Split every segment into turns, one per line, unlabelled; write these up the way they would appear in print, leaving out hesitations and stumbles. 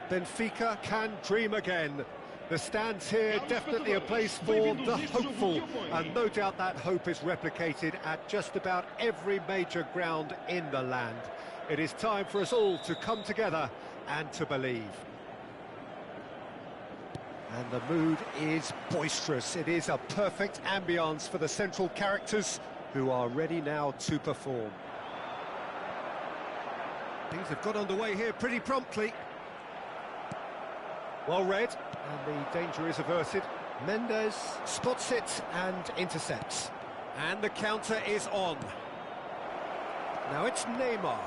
Benfica can dream again. The stands here definitely a place for the hopeful, and no doubt that hope is replicated at just about every major ground in the land. It is time for us all to come together and to believe. And the mood is boisterous. It is a perfect ambience for the central characters who are ready now to perform. Things have got underway here pretty promptly. Well read, and the danger is averted. Mendes spots it and intercepts. And the counter is on. Now it's Neymar.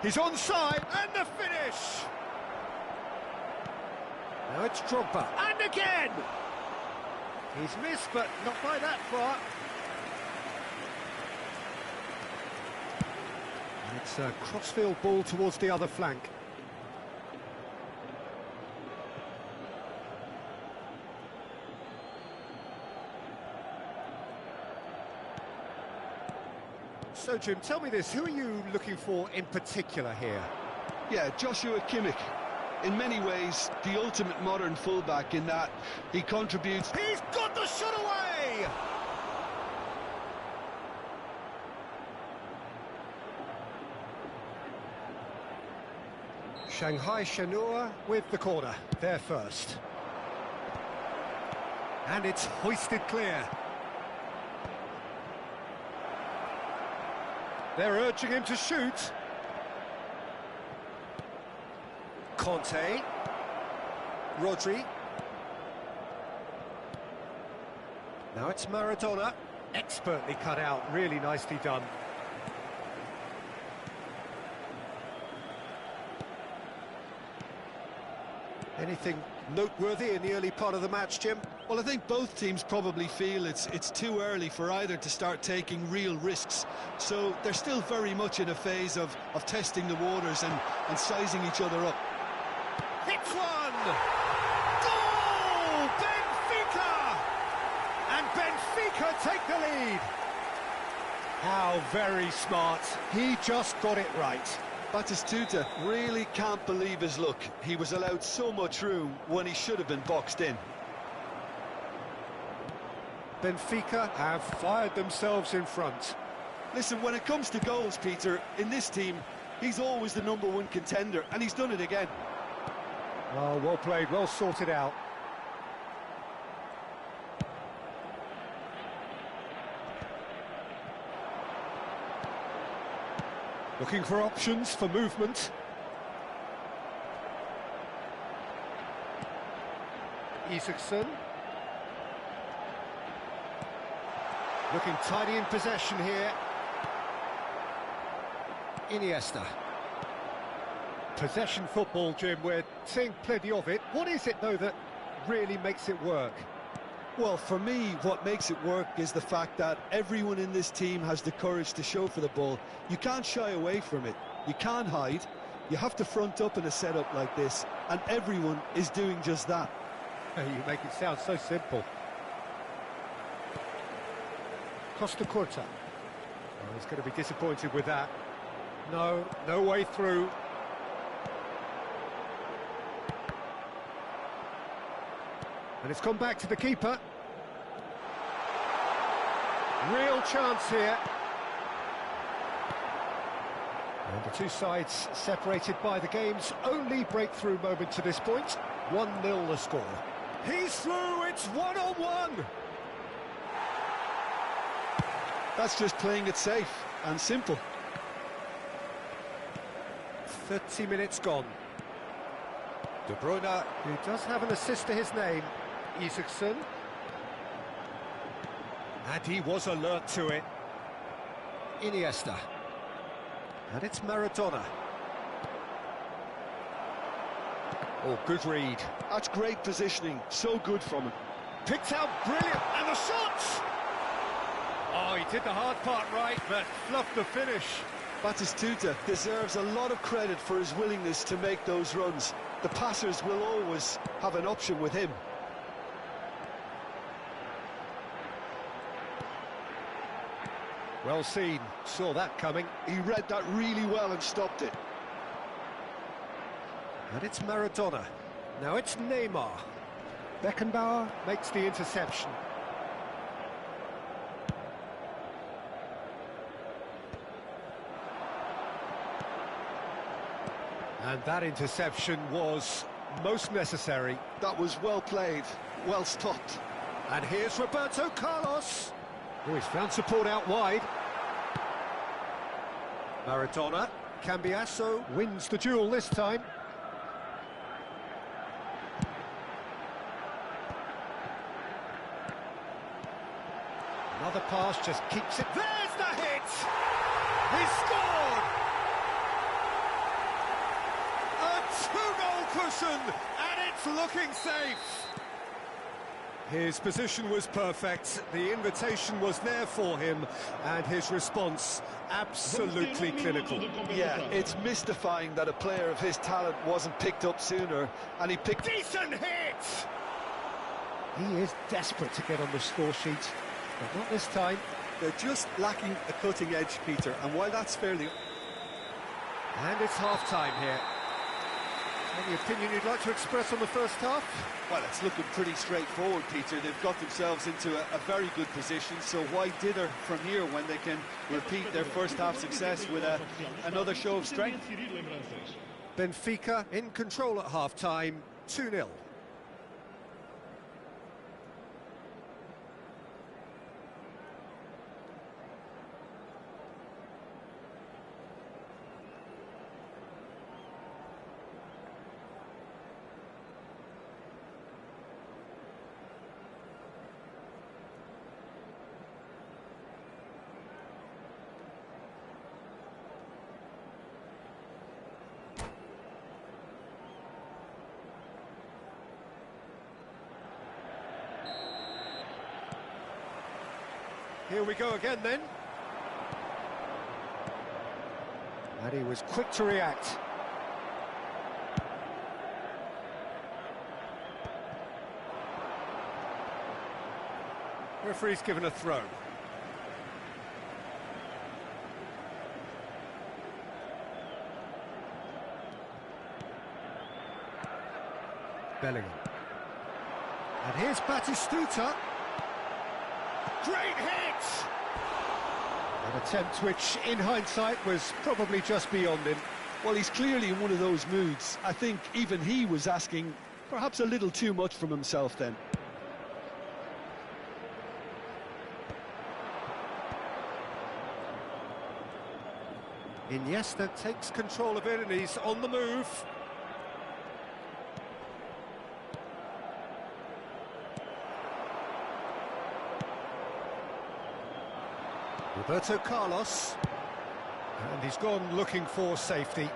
He's onside, and the finish! Now it's Drogba, and again! He's missed, but not by that far. And it's a crossfield ball towards the other flank. So, Jim, tell me this, who are you looking for in particular here?
Yeah, Joshua Kimmich. In many ways, the ultimate modern fullback in that he contributes...
He's got the shot away! Shanghai Shenhua with the corner, there first. And it's hoisted clear. They're urging him to shoot. Conte. Rodri. Now it's Maradona. Expertly cut out, really nicely done. Anything noteworthy in the early part of the match, Jim?
Well, I think both teams probably feel it's too early for either to start taking real risks. So they're still very much in a phase of testing the waters and sizing each other up.
Hits one! Goal! Benfica! And Benfica take the lead. How very smart. He just got it right.
Batistuta really can't believe his luck. He was allowed so much room when he should have been boxed in.
Benfica have fired themselves in front.
Listen, when it comes to goals, Peter, in this team, he's always the #1 contender, and he's done it again.
Oh, well played, well sorted out. Looking for options for movement. Isaacson. Looking tidy in possession here. Iniesta. Possession football, Jim, we're seeing plenty of it. What is it, though, that really makes it work?
Well, for me, what makes it work is the fact that everyone in this team has the courage to show for the ball. You can't shy away from it. You can't hide. You have to front up in a setup like this, and everyone is doing just that.
You make it sound so simple. Costa Curta. Oh, he's going to be disappointed with that. No way through. And it's gone back to the keeper. Real chance here. And the two sides separated by the game's only breakthrough moment to this point. 1-0 the score. He's through, it's 1-on-1.
That's just playing it safe and simple.
30 minutes gone. De Bruyne, who does have an assist to his name. Isaacson. And he was alert to it. Iniesta. And it's Maradona. Oh, good read.
That's great positioning, so good from him.
Picked out brilliant, and the shot! Oh, he did the hard part right, but fluffed the finish.
Batistuta deserves a lot of credit for his willingness to make those runs. The passers will always have an option with him.
Well seen, saw that coming.
He read that really well and stopped it.
And it's Maradona. Now it's Neymar. Beckenbauer makes the interception. And that interception was most necessary.
That was well played, well stopped.
And here's Roberto Carlos. Oh, he's found support out wide. Maradona. Cambiasso wins the duel this time. Another pass just keeps it. There's the hit! He scored! A two-goal cushion, and it's looking safe. His position was perfect, the invitation was there for him, and his response absolutely clinical.
Yeah, it's mystifying that a player of his talent wasn't picked up sooner, and he picked...
Decent hit! He is desperate to get on the score sheet, but not this time.
They're just lacking a cutting edge, Peter, and while that's fairly...
And it's half-time here. Any opinion you'd like to express on the first half?
Well, it's looking pretty straightforward, Peter. They've got themselves into a very good position, so why dither from here when they can repeat their first half success with another show of strength?
Benfica in control at half-time, 2-0. Here we go again then. And he was quick to react. Referee's given a throw. Bellingham. And here's Batistuta. Great hit! An attempt which, in hindsight, was probably just beyond him.
Well, he's clearly in one of those moods. I think even he was asking perhaps a little too much from himself then.
Iniesta takes control of it and he's on the move. Roberto Carlos. And he's gone looking for safety.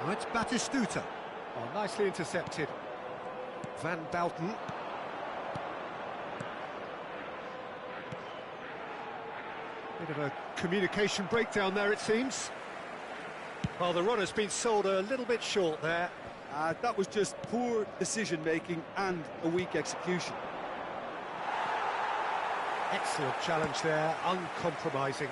Now it's Batistuta. Oh, nicely intercepted. Van Bouten. Bit of a communication breakdown there, it seems. Well, the runner's been sold a little bit short there.
That was just poor decision-making and a weak execution.
Excellent challenge there, uncompromising.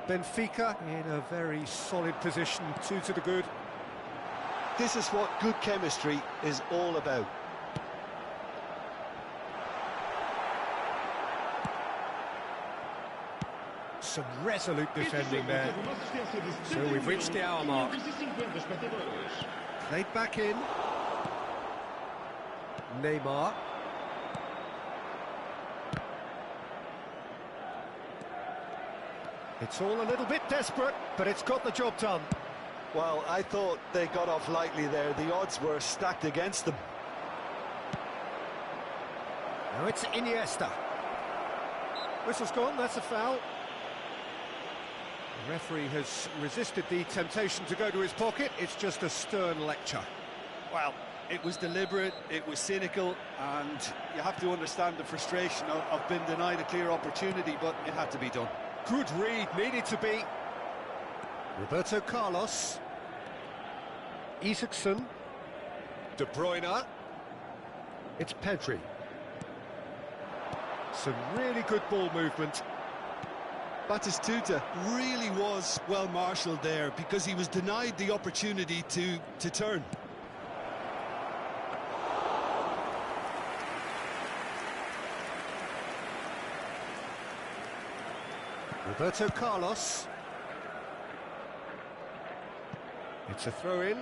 Benfica in a very solid position, 2 to the good.
This is what good chemistry is all about.
Some resolute defending there. So we've reached the hour mark. Played back in. Neymar. It's all a little bit desperate, but it's got the job done.
Well, I thought they got off lightly there. The odds were stacked against them.
Now it's Iniesta. Whistle's gone, that's a foul. The referee has resisted the temptation to go to his pocket. It's just a stern lecture.
Well, it was deliberate, it was cynical, and you have to understand the frustration of being denied a clear opportunity, but it had to be done.
Good read, needed to be. Roberto Carlos. Isaacson. De Bruyne. It's Pedri. Some really good ball movement.
Batistuta really was well marshalled there because he was denied the opportunity to turn.
Roberto Carlos. It's a throw-in.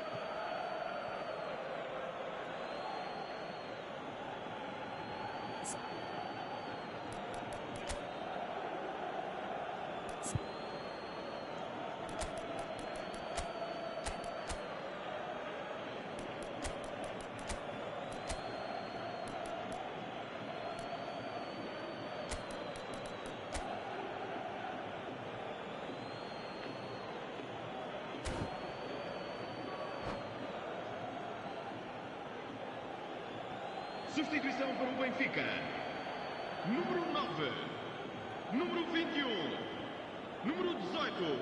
Substituição para o Benfica. Número 9. Número 21. Número 18.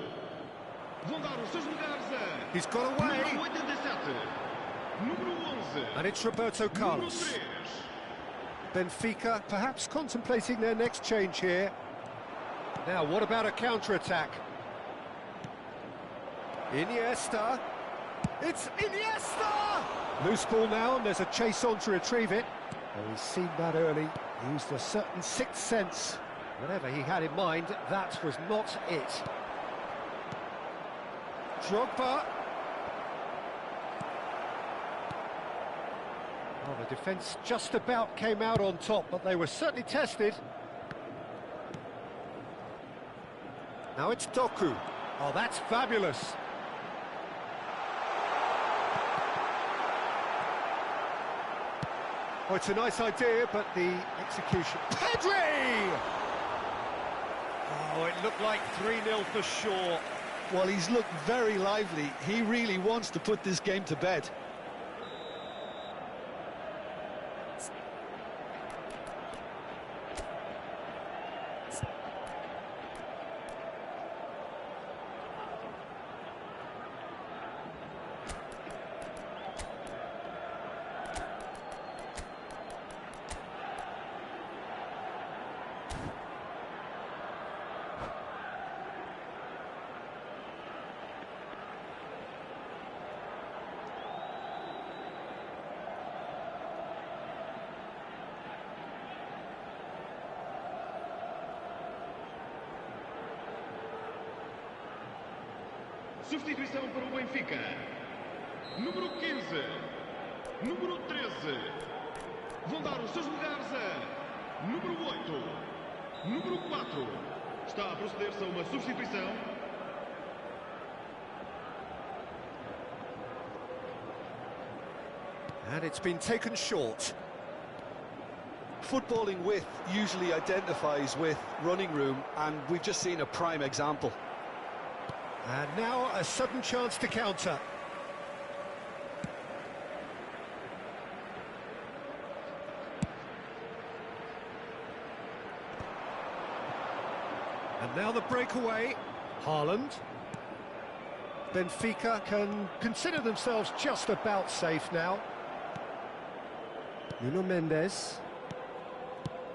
Vão dar os seus lugares a...
He's got away.
Número 87. Número 11.
And it's Roberto Carlos.
Número 3.
Benfica perhaps contemplating their next change here. Now, what about a counter-attack? Iniesta. It's Iniesta! Loose ball now, and there's a chase on to retrieve it. Well, he's seen that early. He used a certain sixth sense. Whatever he had in mind, that was not it. Drogba. Well, the defence just about came out on top, but they were certainly tested. Now it's Doku. Oh, that's fabulous. Oh, it's a nice idea, but the execution... Pedri! Oh, it looked like 3-0 for sure.
Well, he's looked very lively. He really wants to put this game to bed.
Substituição para o Benfica. Número 15. Número 13. Vão dar os seus lugares a número 8, número 4. Está a proceder-se a uma substituição.
And it's been taken short.
Footballing width usually identifies with running room, and we've just seen a prime example.
And now a sudden chance to counter. And now the breakaway. Haaland. Benfica can consider themselves just about safe now. Nuno Mendes.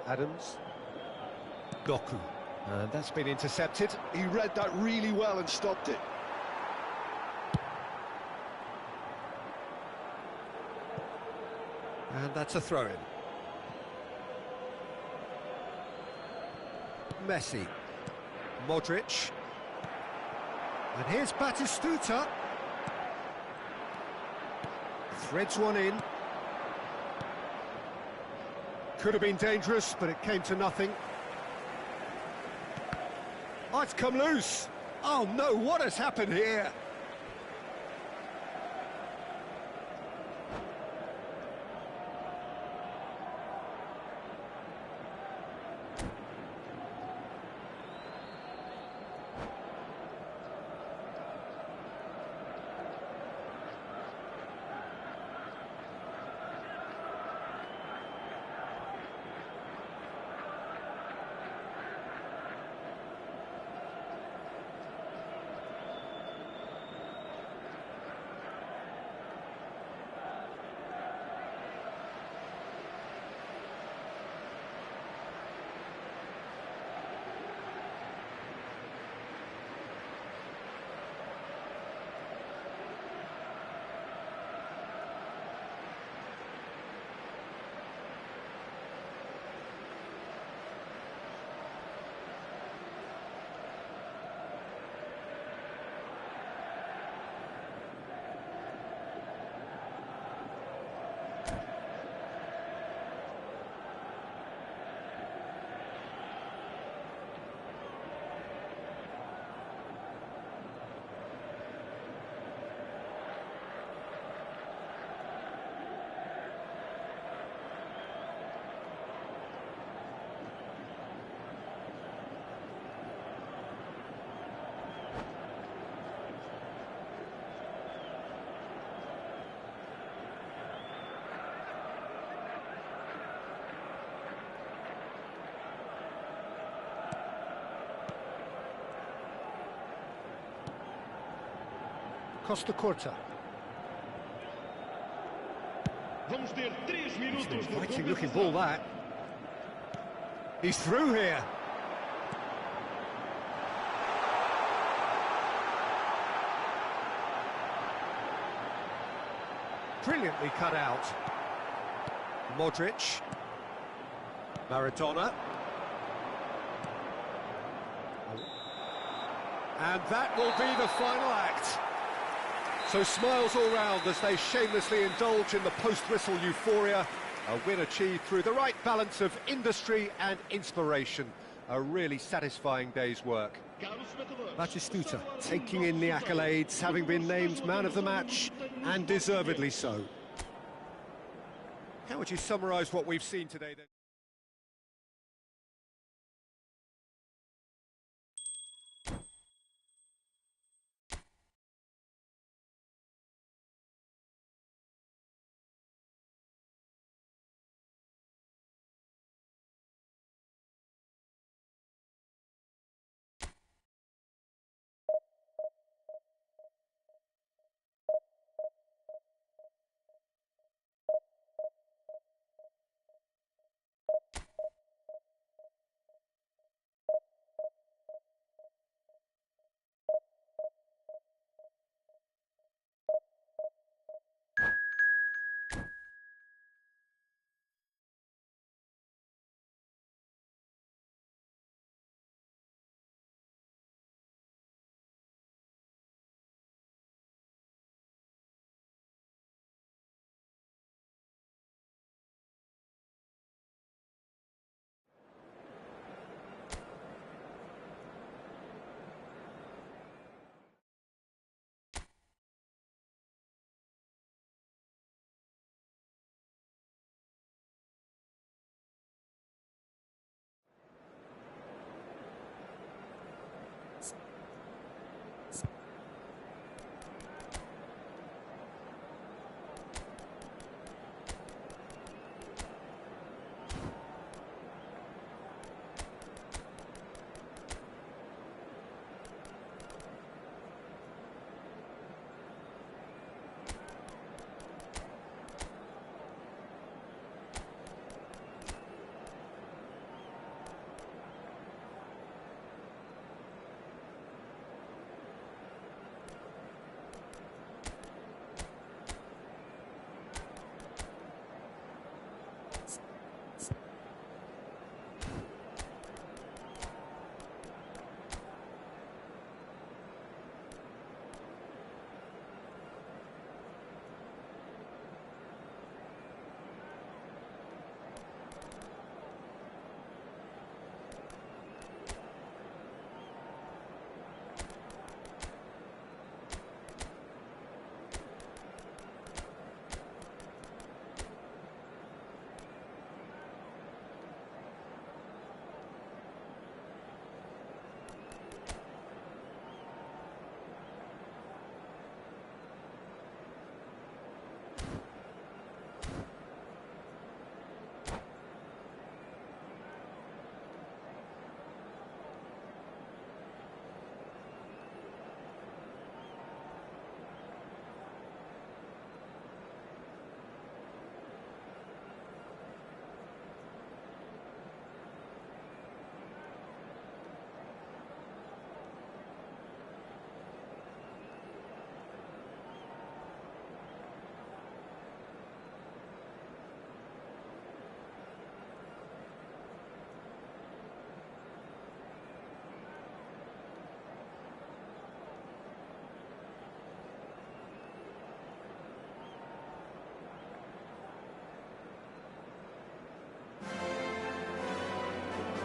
Adams. Doku. And that's been intercepted.
He read that really well and stopped it.
And that's a throw-in. Messi. Modric. And here's Batistuta. Threads one in. Could have been dangerous, but it came to nothing. Oh, it's come loose. Oh no, what has happened here? Costa Curta.
Vamos ter 3 minutos de
Fighting looking
compensação.
ball that. He's through here. Brilliantly cut out. Modric. Maradona. And that will be the final act. So smiles all round as they shamelessly indulge in the post-whistle euphoria. A win achieved through the right balance of industry and inspiration. A really satisfying day's work. Batistuta taking in the accolades, having been named man of the match, and deservedly so. How would you summarise what we've seen today then?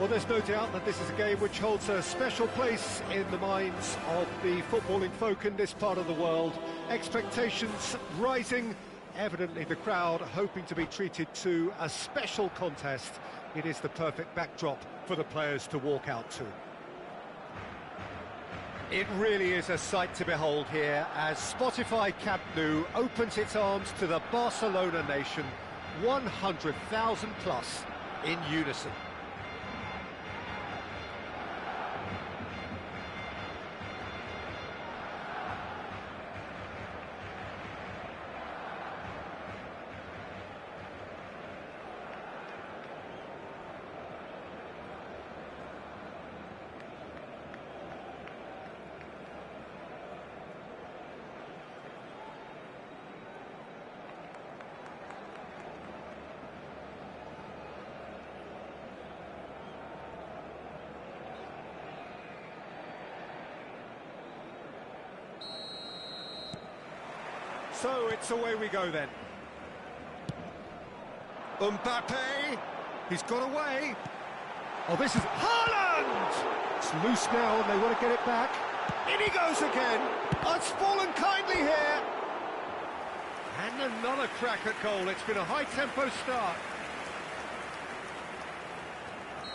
Well, there's no doubt that this is a game which holds a special place in the minds of the footballing folk in this part of the world. Expectations rising, evidently the crowd hoping to be treated to a special contest. It is the perfect backdrop for the players to walk out to. It really is a sight to behold here as Spotify Camp Nou opens its arms to the Barcelona nation, 100,000 plus in unison. So it's away we go then. Mbappe, he's got away. Oh, this is Haaland! It's loose now and they want to get it back. In he goes again. Oh, it's fallen kindly here. And another crack at goal. It's been a high-tempo start.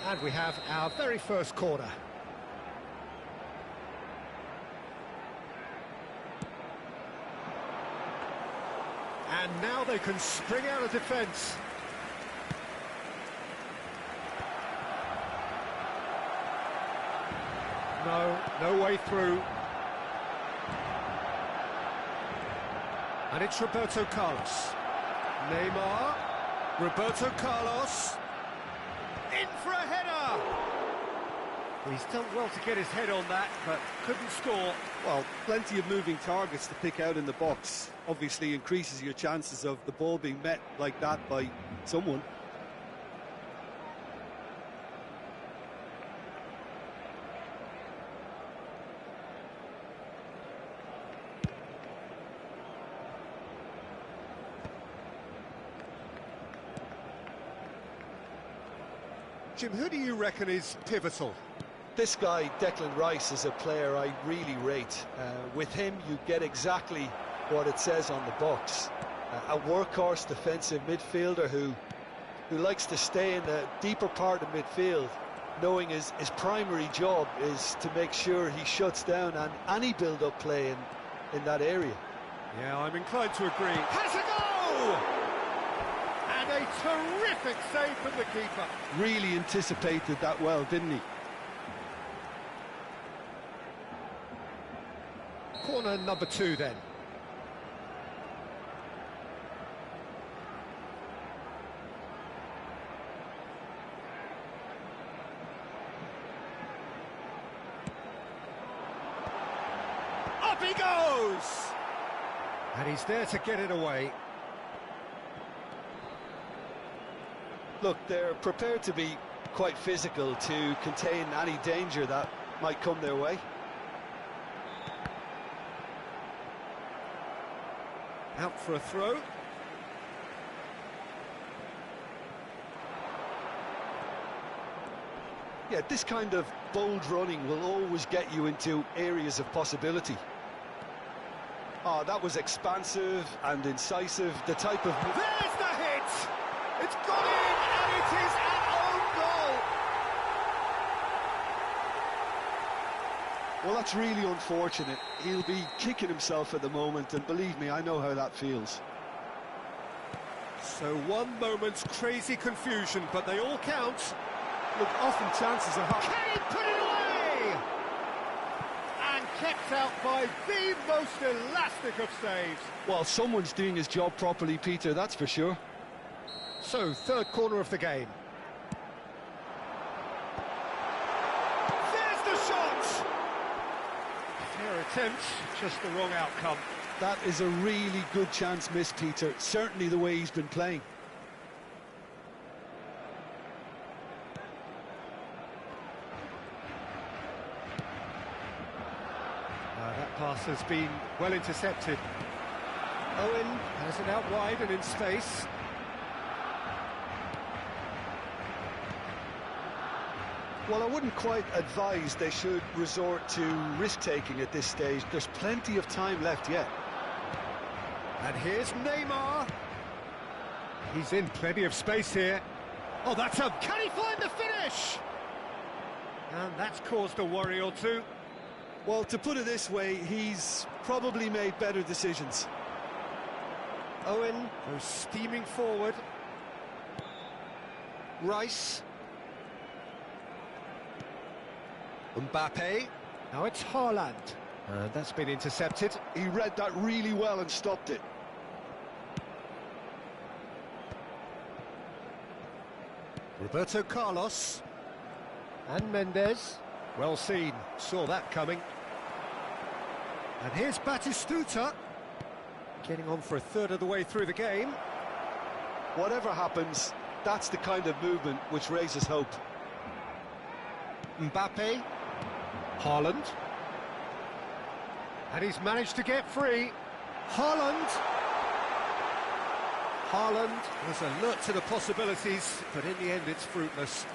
And we have our very first corner. And now they can spring out of defence. No way through. And it's Roberto Carlos. Neymar. Roberto Carlos. In for a header! He's done well to get his head on that, but couldn't score.
Well, plenty of moving targets to pick out in the box. Obviously increases your chances of the ball being met like that by someone.
Jim, who do you reckon is pivotal?
This guy, Declan Rice, is a player I really rate. With him, you get exactly what it says on the box. A workhorse defensive midfielder who likes to stay in the deeper part of midfield, knowing his primary job is to make sure he shuts down any build-up play in that area.
Yeah, I'm inclined to agree. Has a goal! And a terrific save from the keeper.
Really anticipated that well, didn't he?
Corner number 2 then. Up he goes! And he's there to get it away.
Look, they're prepared to be quite physical to contain any danger that might come their way.
Out for a throw.
Yeah, this kind of bold running will always get you into areas of possibility. Oh, that was expansive and incisive, the type of...
There's the hit! It's gone in, and it is an own goal!
Well, that's really unfortunate. He'll be kicking himself at the moment, and believe me, I know how that feels.
So one moment's crazy confusion, but they all count.
Look, often chances are...
Can he put it away? And kept out by the most elastic of saves.
Well, someone's doing his job properly, Peter, that's for sure.
So, third corner of the game. There's the shot! Fair attempt, just the wrong outcome.
That is a really good chance missed, Peter. Certainly the way he's been playing.
That pass has been well intercepted. Owen has it out wide and in space.
Well, I wouldn't quite advise they should resort to risk-taking at this stage. There's plenty of time left yet.
And here's Neymar. He's in plenty of space here. Oh, that's a... Can he find the finish? And that's caused a worry or two.
Well, to put it this way, he's probably made better decisions.
Owen goes steaming forward. Rice. Mbappe. Now it's Haaland. And that's been intercepted.
He read that really well and stopped it.
Roberto Carlos. And Mendes. Well seen. Saw that coming. And here's Batistuta. Getting on for a third of the way through the game.
Whatever happens, that's the kind of movement which raises hope.
Mbappe. Haaland. And he's managed to get free. Haaland. Haaland was alert to the possibilities, but in the end it's fruitless.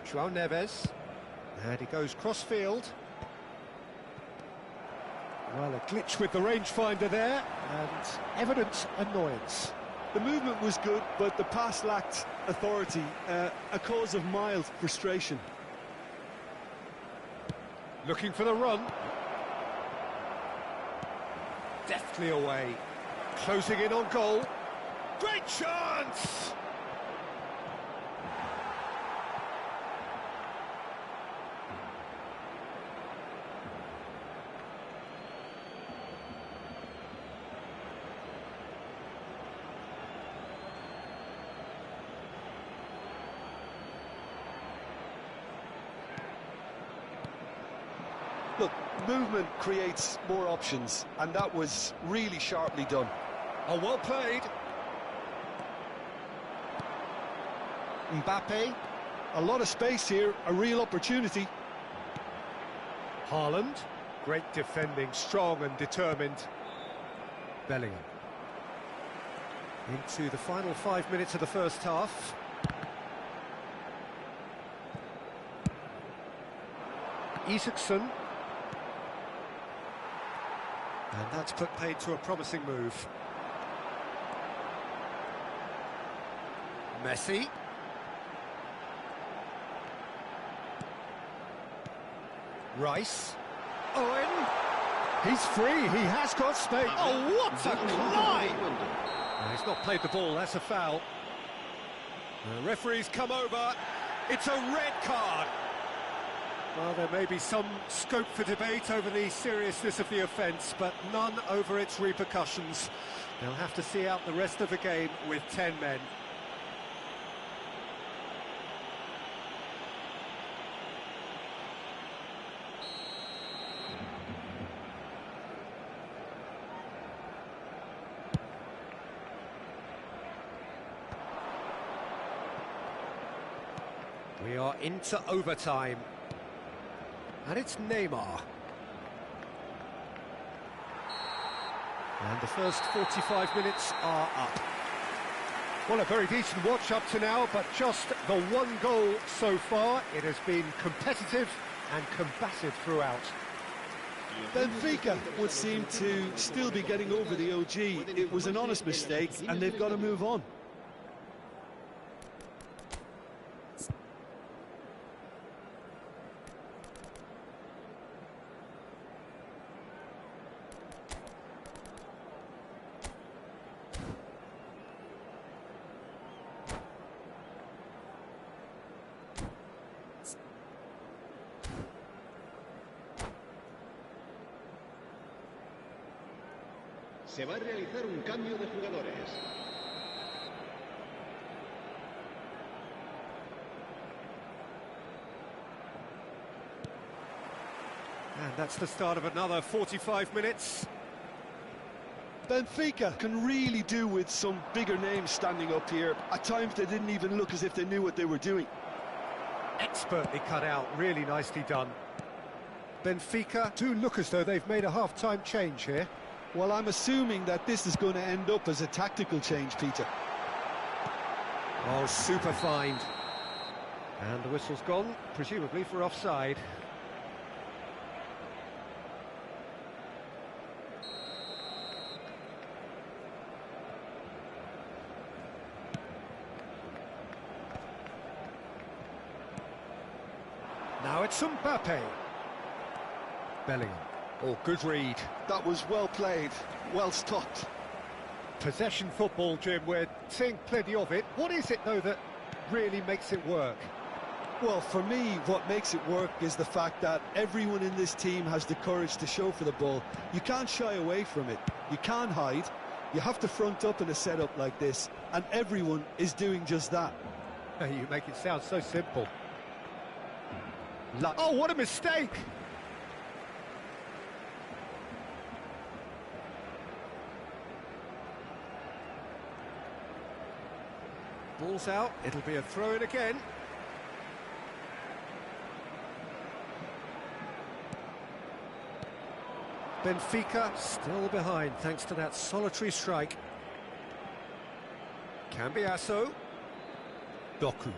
João Neves. And he goes cross-field. Well, a glitch with the rangefinder there, and evident annoyance.
The movement was good, but the pass lacked authority, a cause of mild frustration.
Looking for the run. Deftly away. Closing in on goal. Great chance!
Look, movement creates more options, and that was really sharply done.
Oh, well played. Mbappe.
A lot of space here, a real opportunity.
Haaland. Great defending, strong and determined. Bellingham. Into the final 5 minutes of the first half. Isaacson. And that's put paid to a promising move. Messi. Rice. Owen. He's free, he has got space. Oh, what a climb! No, he's not played the ball, that's a foul. The referee's come over. It's a red card. Well, there may be some scope for debate over the seriousness of the offence, but none over its repercussions. They'll have to see out the rest of the game with 10 men. We are into overtime. And it's Neymar. And the first 45 minutes are up. Well, a very decent watch up to now, but just the one goal so far. It has been competitive and combative throughout.
Benfica would seem to still be getting over the OG. It was an honest mistake, and they've got to move on.
Se va a realizar un cambio de jugadores.
And that's the start of another 45 minutes.
Benfica can really do with some bigger names standing up here. At times they didn't even look as if they knew what they were doing.
Expertly cut out, really nicely done. Benfica do look as though they've made a half-time change here.
Well, I'm assuming that this is going to end up as a tactical change, Peter.
Oh, super find. And the whistle's gone, presumably for offside. Now it's Mbappe. Bellingham. Oh, good read.
That was well played, well stopped.
Possession football, Jim, we're seeing plenty of it. What is it, though, that really makes it work?
Well, for me, what makes it work is the fact that everyone in this team has the courage to show for the ball. You can't shy away from it. You can't hide. You have to front up in a setup like this, and everyone is doing just that.
You make it sound so simple. Oh, what a mistake! Ball's out, it'll be a throw-in again. Benfica still behind thanks to that solitary strike. Cambiasso. Doku.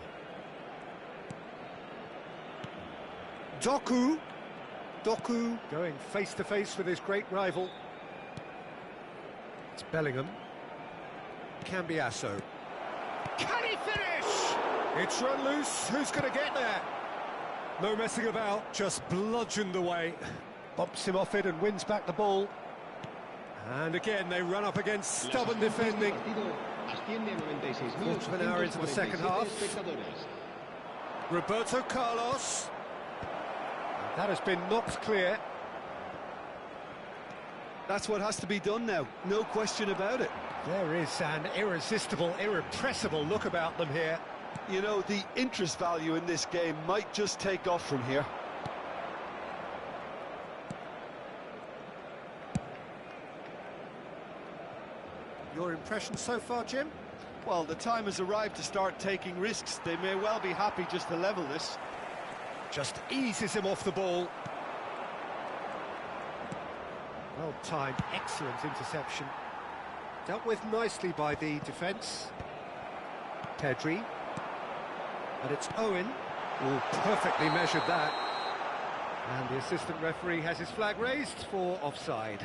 Doku going face-to-face with his great rival. It's Bellingham. Cambiasso. Can he finish? It's run loose. Who's going to get there? No messing about, just bludgeoned away. Bumps him off it and wins back the ball. And again, they run up against stubborn defending. Quarter of an hour into the second half. Roberto Carlos. That has been knocked clear.
That's what has to be done now, no question about it.
There is an irresistible, irrepressible look about them here.
You know, the interest value in this game might just take off from here.
Your impression so far, Jim?
Well, the time has arrived to start taking risks. They may well be happy just to level this.
Just eases him off the ball. Well-timed, excellent interception. Dealt with nicely by the defence. Pedri. And it's Owen. Oh, perfectly measured that. And the assistant referee has his flag raised for offside.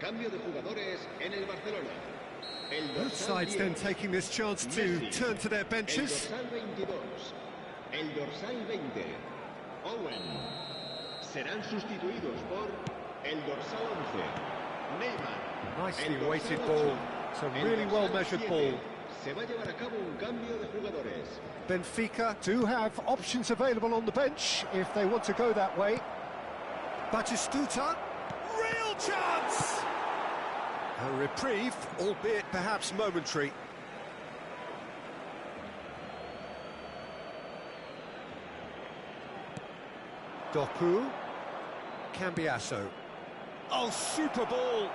Cambio de jugadores en el Barcelona.
Both sides then taking this chance to turn to their benches.
El dorsal 20, Owen. Serán sustituidos por el dorsal 11, Neymar.
Nicely weighted ball. It's a really well-measured ball.
Se va a llevar a cabo un cambio de jugadores.
Benfica do have options available on the bench if they want to go that way. Batistuta. Real chance! A reprieve, albeit perhaps momentary. Doku, Cambiasso. Oh, super ball!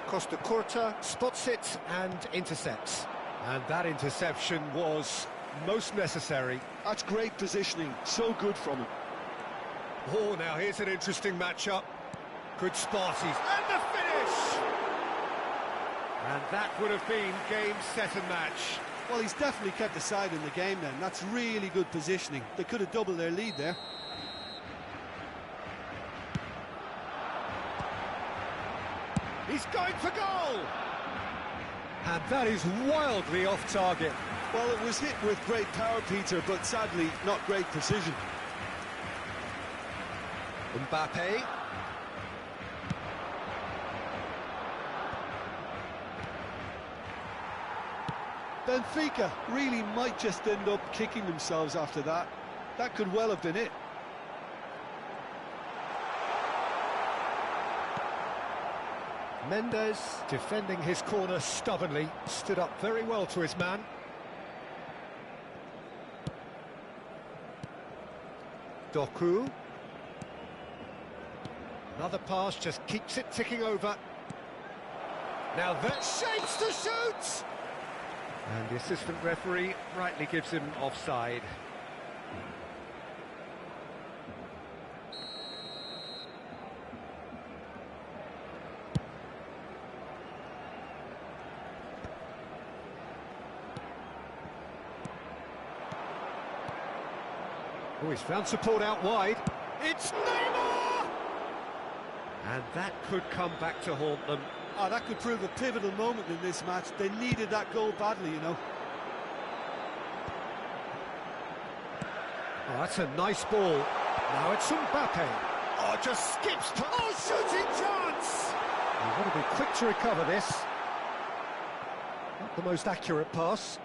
Costa Curta spots it and intercepts. And that interception was most necessary.
That's great positioning, so good from him.
Oh, now here's an interesting matchup. Good spot, and the finish! And that would have been game, set and match.
Well, he's definitely kept the side in the game then. That's really good positioning. They could have doubled their lead there.
He's going for goal! And that is wildly off target.
Well, it was hit with great power, Peter, but sadly, not great precision.
Mbappe.
Benfica really might just end up kicking themselves after that. That could well have been it.
Mendes, defending his corner stubbornly, stood up very well to his man. Doku. Another pass, just keeps it ticking over. Now that shapes to shoot! And the assistant referee rightly gives him offside. Oh, he's found support out wide. It's Neymar! And that could come back to haunt them.
Oh, that could prove a pivotal moment in this match. They needed that goal badly, you know.
Oh, that's a nice ball. Now it's Mbappe. Oh, just skips. Oh, shooting chance! You've got to be quick to recover this. Not the most accurate pass.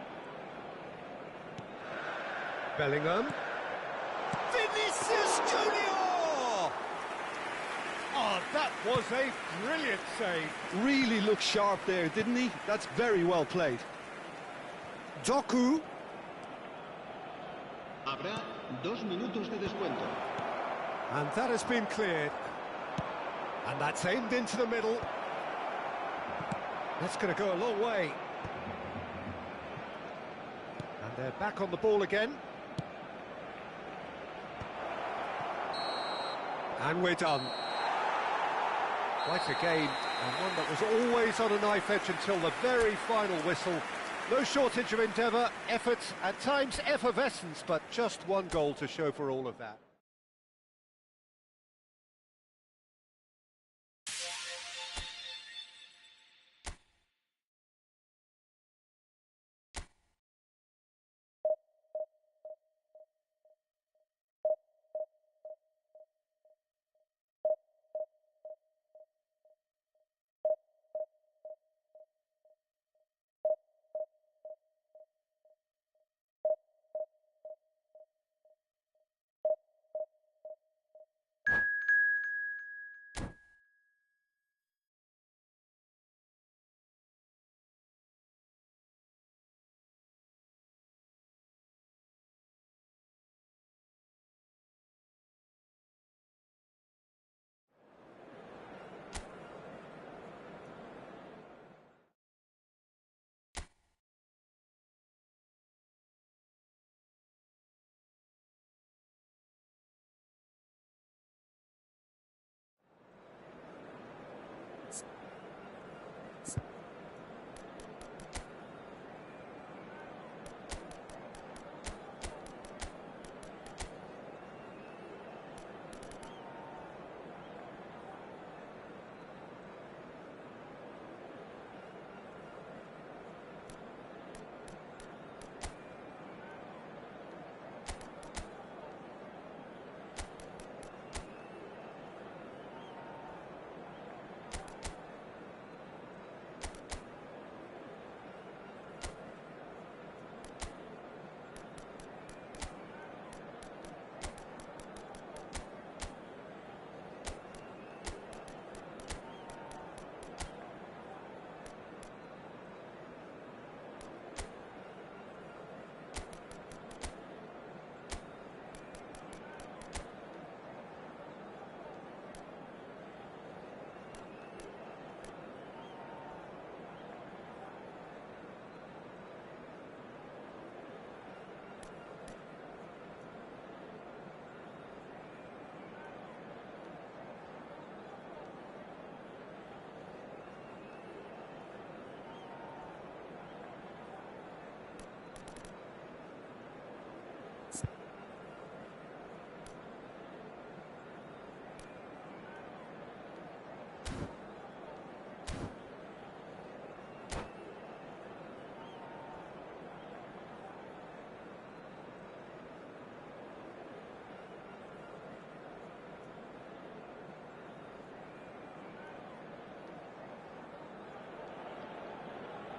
Bellingham. Vinicius Junior! Oh, that was a brilliant save.
Really looked sharp there, didn't he? That's very well played.
Doku.
Habrá 2 minutos de descuento.
And that has been cleared. And that's aimed into the middle. That's going to go a long way. And they're back on the ball again. And we're done. Quite a game, and one that was always on a knife edge until the very final whistle. No shortage of endeavour, effort, at times effervescence, but just one goal to show for all of that.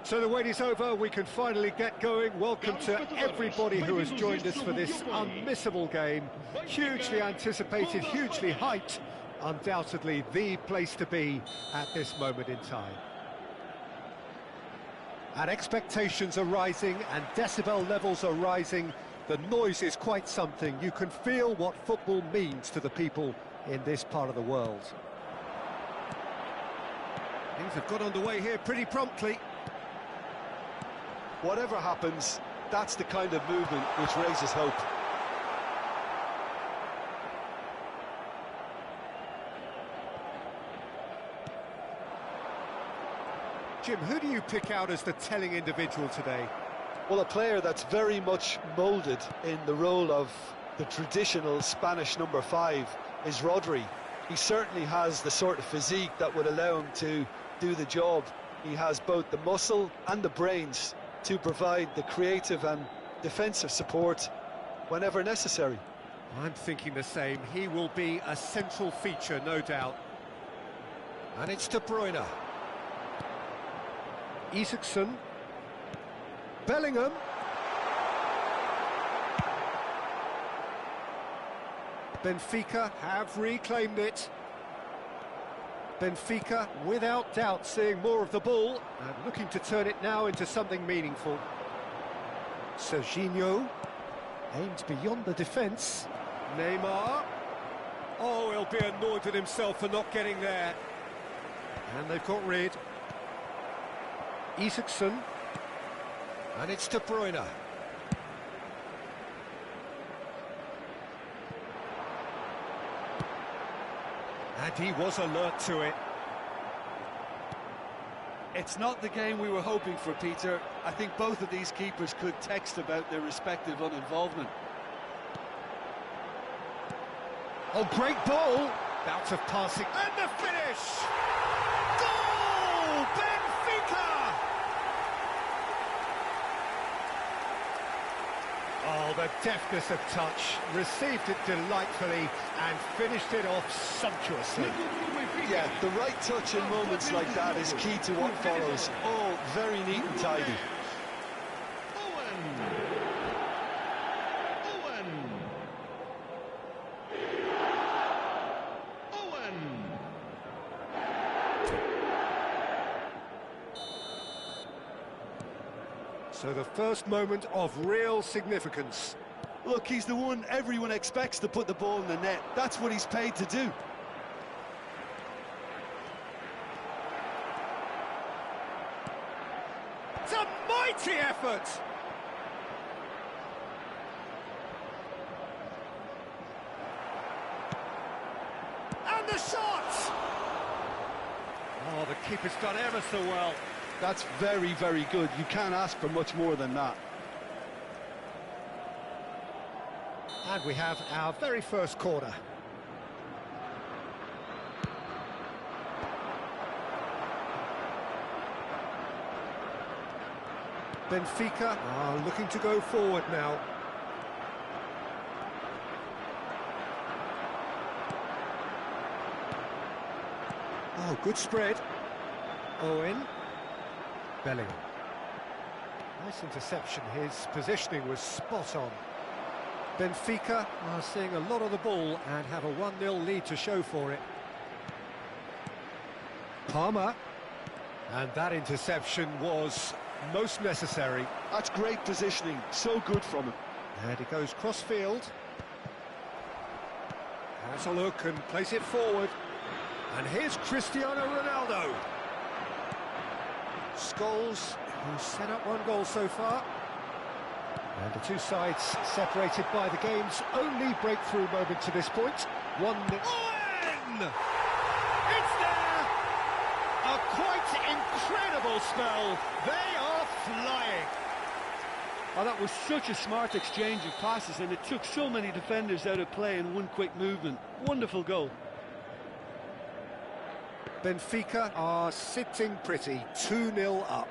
So the wait is over, we can finally get going. Welcome to everybody who has joined us for this unmissable game. Hugely anticipated, hugely hyped. Undoubtedly the place to be at this moment in time. And expectations are rising and decibel levels are rising. The noise is quite something. You can feel what football means to the people in this part of the world. Things have got underway here pretty promptly.
Whatever happens, that's the kind of movement which raises hope.
Jim, who do you pick out as the telling individual today?
Well, a player that's very much moulded in the role of the traditional Spanish number 5 is Rodri. He certainly has the sort of physique that would allow him to do the job. He has both the muscle and the brains to provide the creative and defensive support whenever necessary.
I'm thinking the same. He will be a central feature, no doubt. And it's De Bruyne. Isaacson. Bellingham. Benfica have reclaimed it. Benfica, without doubt, seeing more of the ball and looking to turn it now into something meaningful. Serginho aimed beyond the defence. Neymar. Oh, he'll be annoyed with himself for not getting there. And they've got rid. Isaacson. And it's De Bruyne. And he was alert to it.
It's not the game we were hoping for, Peter. I think both of these keepers could text about their respective uninvolvement.
Oh, great ball! Bout of passing. And the finish! Goal! Benfica! Oh, the deftness of touch. Received it delightfully and finished it off sumptuously.
Yeah, the right touch in moments like that is key to what follows. All very neat and tidy.
So the first moment of real significance.
Look, he's the one everyone expects to put the ball in the net. That's what he's paid to do.
It's a mighty effort! And the shot! Oh, the keeper's done ever so well.
That's very, very good. You can't ask for much more than that.
And we have our very first corner. Benfica are looking to go forward now. Oh, good spread. Owen. Bellingham. Nice interception. His positioning was spot on. Benfica are seeing a lot of the ball and have a 1-0 lead to show for it. Palmer. And that interception was most necessary.
That's great positioning. So good from him.
And it goes cross-field. Has a look and plays it forward. And here's Cristiano Ronaldo. Scholes, who's set up one goal so far. And the two sides separated by the game's only breakthrough moment to this point. 1-0. Owen! It's there! A quite incredible spell. They are flying.
Oh, that was such a smart exchange of passes, and it took so many defenders out of play in one quick movement. Wonderful goal.
Benfica are sitting pretty, 2-0 up.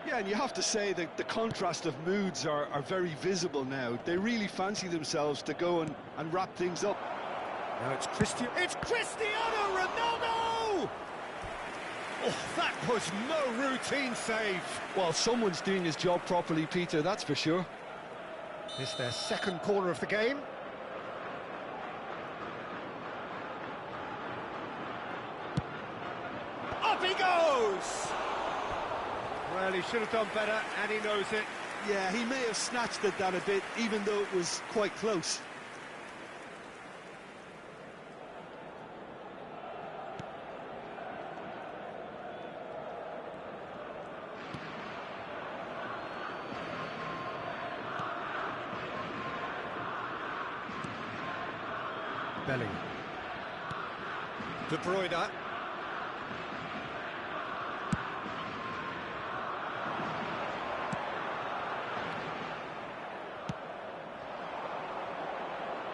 Yeah, and you have to say that the contrast of moods are very visible now. They really fancy themselves to go and wrap things up.
Now it's Cristiano Ronaldo! Oh, that was no routine save.
Well, someone's doing his job properly, Peter, that's for sure.
It's their second corner of the game. Up he goes! Well, he should have done better, and he knows it.
Yeah, he may have snatched at that a bit, even though it was quite close.
Bellingham. De Bruyne.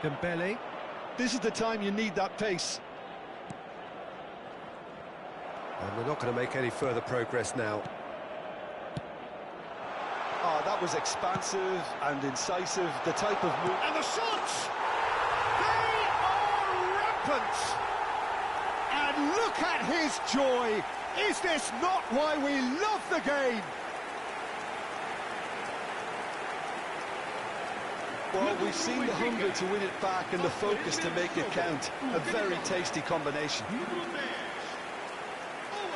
Dembele.
This is the time you need that pace.
And they're not going to make any further progress now.
Oh, that was expansive and incisive, the type of move.
And the shots! They are rampant! And look at his joy! Is this not why we love the game?
Well, we've seen the hunger to win it back and the focus to make it count. A very tasty combination.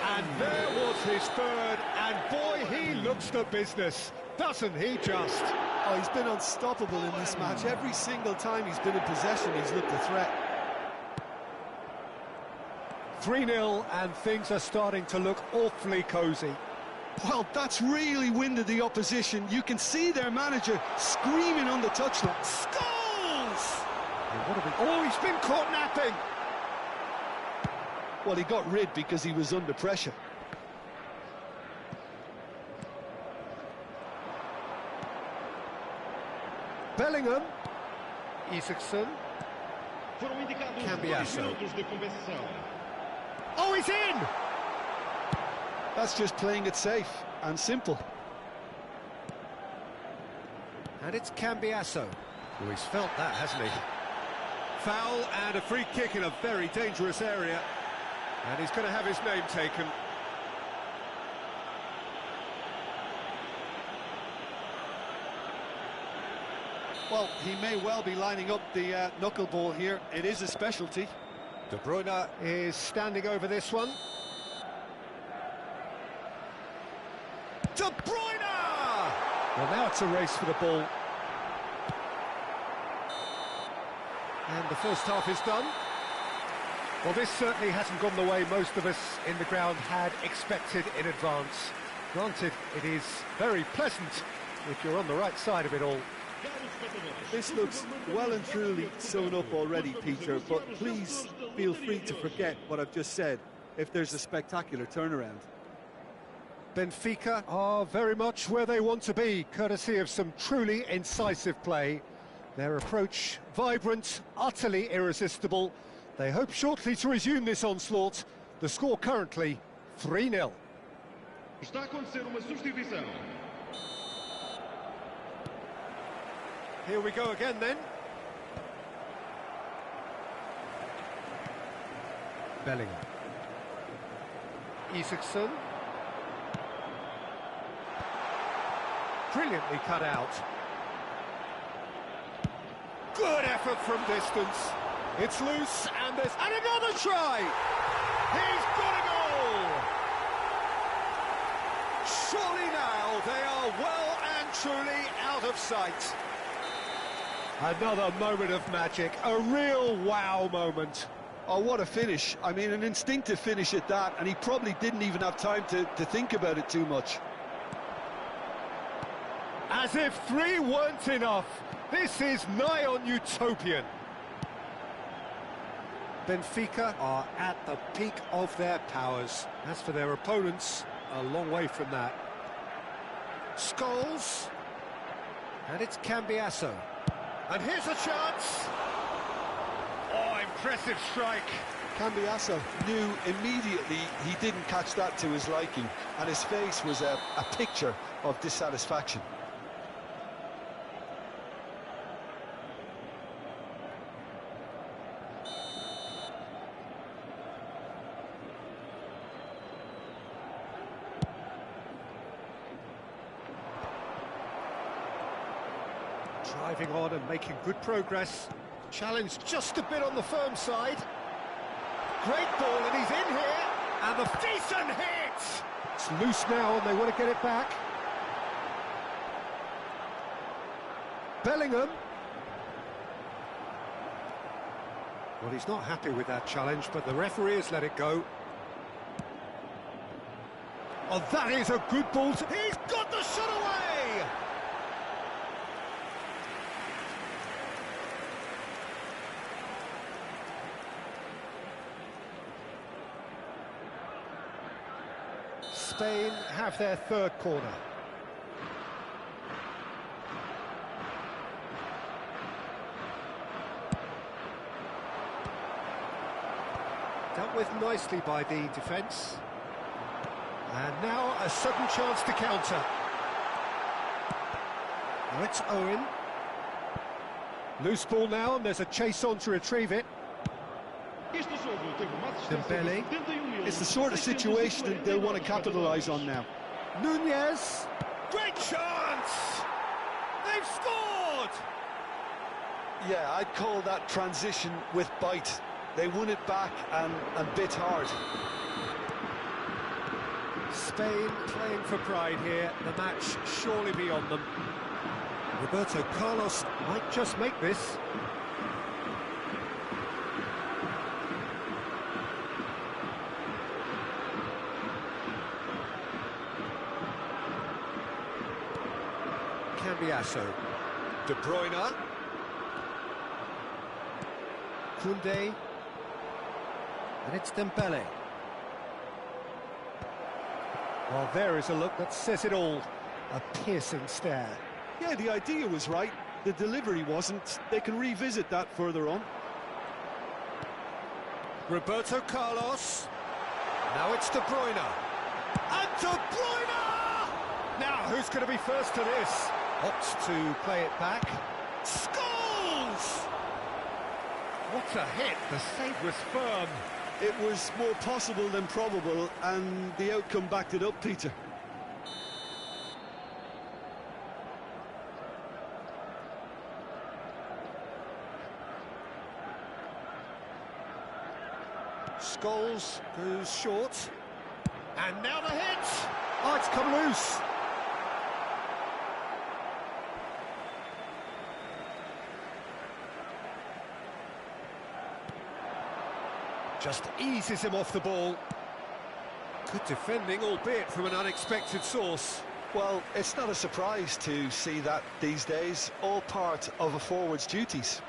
And there was his third, and boy, he looks the business, doesn't he just?
Oh, he's been unstoppable in this match. Every single time he's been in possession, he's looked a threat.
3-0, and things are starting to look awfully cosy.
Well, that's really winded the opposition. You can see their manager screaming on the touchline.
Scores! Oh, he's been caught napping.
Well, he got rid because he was under pressure.
Bellingham. Isaacson. Cambiasso. Oh, he's in!
That's just playing it safe and simple.
And it's Cambiasso. Oh, he's felt that, hasn't he? Foul and a free kick in a very dangerous area. And he's going to have his name taken.
Well, he may well be lining up the knuckleball here. It is a specialty.
De Bruyne is standing over this one. De Bruyne! Well, now it's a race for the ball. And the first half is done. Well, this certainly hasn't gone the way most of us in the ground had expected in advance. Granted, it is very pleasant if you're on the right side of it all.
This looks well and truly sewn up already, Peter, but please feel free to forget what I've just said if there's a spectacular turnaround.
Benfica are very much where they want to be, courtesy of some truly incisive play. Their approach vibrant, utterly irresistible. They hope shortly to resume this onslaught. The score currently 3-0.
Está a acontecer uma substituição.
Here we go again then. Bellingham. Isaacson. Brilliantly cut out. Good effort from distance. It's loose, and there's... And another try! He's got a goal! Surely now they are well and truly out of sight. Another moment of magic, a real wow moment.
Oh, what a finish. I mean, an instinctive finish at that, and he probably didn't even have time to think about it too much.
As if 3 weren't enough. This is nigh on utopian. Benfica are at the peak of their powers. As for their opponents, a long way from that. Scholes. And it's Cambiasso. And here's a chance. Oh, impressive strike.
Cambiasso knew immediately he didn't catch that to his liking, and his face was a picture of dissatisfaction.
Driving on and making good progress. Challenge just a bit on the firm side. Great ball, and he's in here. And the decent hit! It's loose now, and they want to get it back. Bellingham. Well, he's not happy with that challenge, but the referee has let it go. Oh, that is a good ball. He's got the shot away! Spain have their third corner. Dealt with nicely by the defence. And now a sudden chance to counter. Now it's Owen. Loose ball now, and there's a chase on to retrieve it. Dembele.
It's the sort of situation that they'll want to capitalise on now.
Nunez. Great chance! They've scored!
Yeah, I'd call that transition with bite. They won it back and bit hard.
Spain playing for pride here. The match surely beyond them. Roberto Carlos might just make this. Cambiasso. De Bruyne. Koundé. And it's Dembele. Well, there is a look that says it all. A piercing stare.
Yeah, the idea was right. The delivery wasn't. They can revisit that further on.
Roberto Carlos. Now it's De Bruyne. And De Bruyne! Now, who's going to be first to this? Opts to play it back. Scores! What a hit. The save was firm.
It was more possible than probable, and the outcome backed it up, Peter.
Scholes goes short. And now the hit! Oh, it's come loose. Just eases him off the ball. Good defending, albeit from an unexpected source.
Well, it's not a surprise to see that these days, all part of a forward's duties.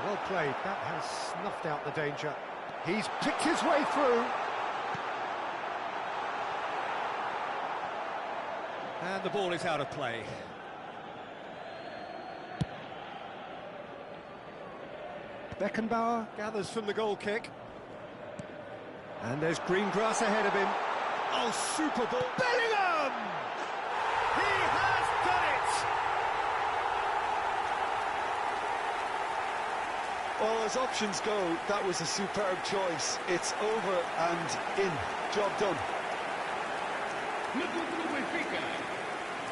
Well played, that has snuffed out the danger. He's picked his way through. And the ball is out of play. Beckenbauer gathers from the goal kick. And there's green grass ahead of him. Oh, super ball. Bellingham! He has done it!
Well, as options go, that was a superb choice. It's over and in. Job done.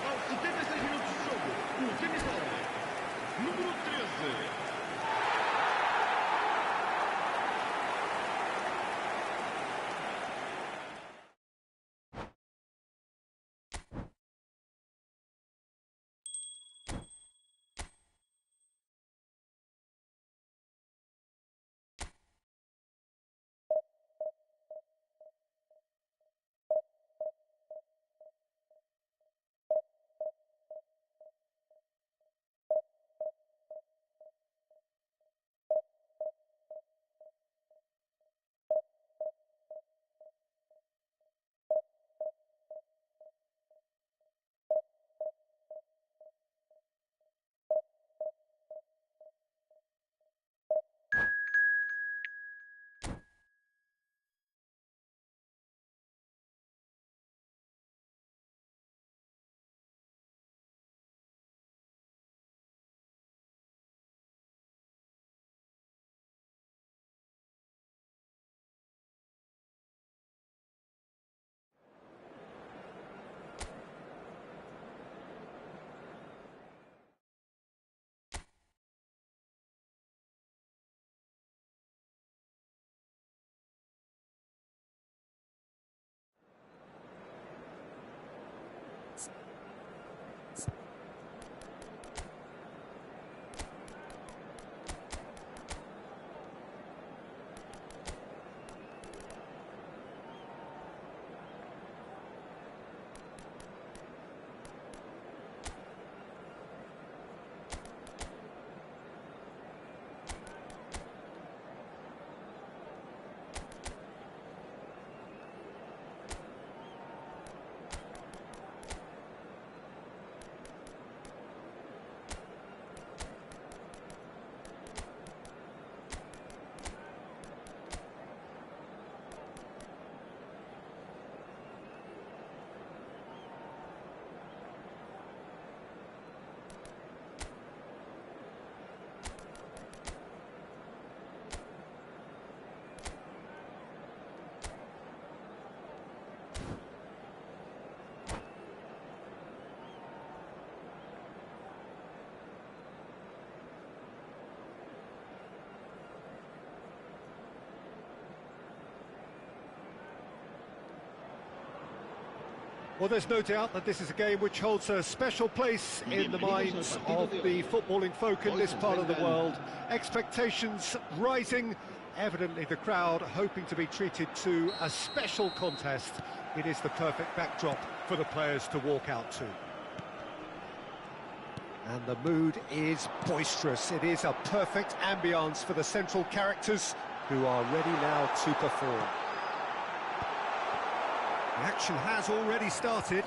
Aos 76 minutos de jogo, o vencedor, número 13.
Well, there's no doubt that this is a game which holds a special place in the minds of the footballing folk in this part of the world. Expectations rising, evidently the crowd hoping to be treated to a special contest. It is the perfect backdrop for the players to walk out to. And the mood is boisterous. It is a perfect ambience for the central characters who are ready now to perform. The action has already started.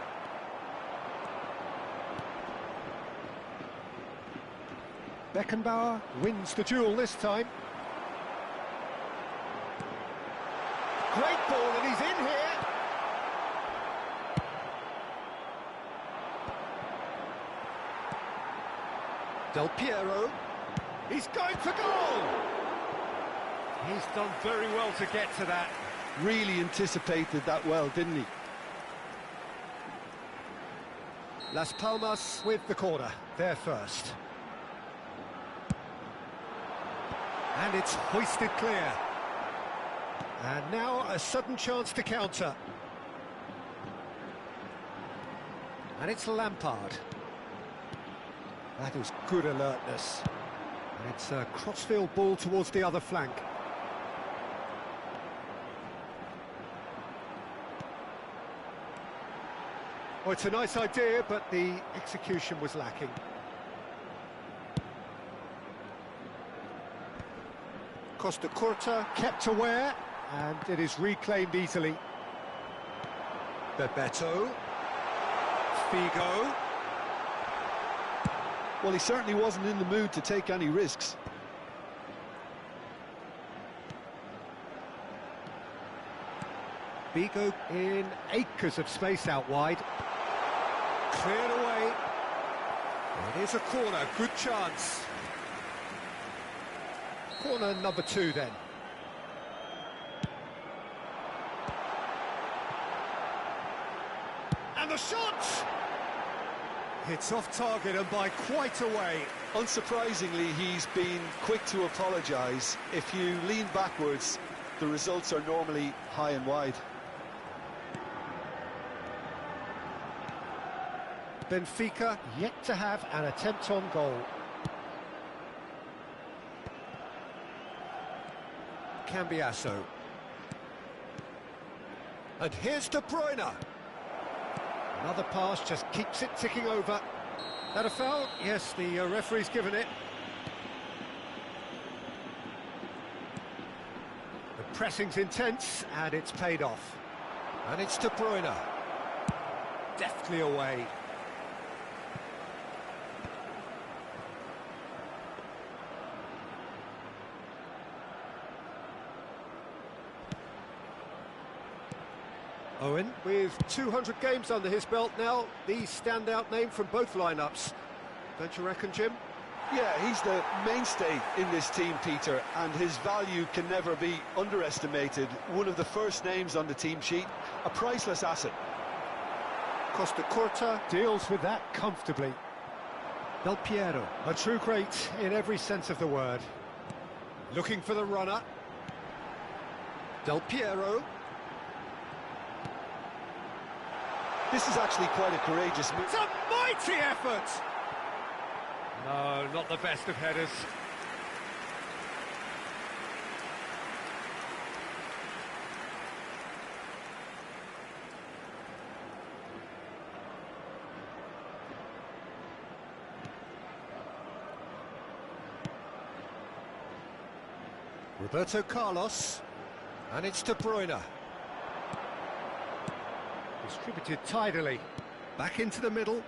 Beckenbauer wins the duel this time. Great ball, and he's in here. Del Piero. He's going for goal. He's done very well to get to that.
Really anticipated that well, didn't he?
Las Palmas with the corner, there first. And it's hoisted clear. And now a sudden chance to counter. And it's Lampard. That is good alertness. And it's a crossfield ball towards the other flank. Oh, it's a nice idea, but the execution was lacking. Costa Curta kept aware, and it is reclaimed easily. Bebeto. Figo.
Well, he certainly wasn't in the mood to take any risks.
Figo in acres of space out wide. Cleared away. It is a corner, good chance. Corner number 2 then. And the shot! It's off target and by quite a way.
Unsurprisingly, he's been quick to apologise. If you lean backwards, the results are normally high and wide.
Benfica yet to have an attempt on goal. Cambiasso. And here's De Bruyne. Another pass just keeps it ticking over. That a foul? Yes, the referee's given it. The pressing's intense and it's paid off. And it's De Bruyne. Deftly away. Owen, with 200 games under his belt now, the standout name from both lineups. Don't you reckon, Jim?
Yeah, he's the mainstay in this team, Peter, and his value can never be underestimated. One of the first names on the team sheet, a priceless asset.
Costa Curta deals with that comfortably. Del Piero, a true great in every sense of the word. Looking for the runner. Del Piero.
This is actually quite a courageous move.
It's a mighty effort! No, not the best of headers. Roberto Carlos. And it's De Bruyne. Distributed tidily. Back into the middle.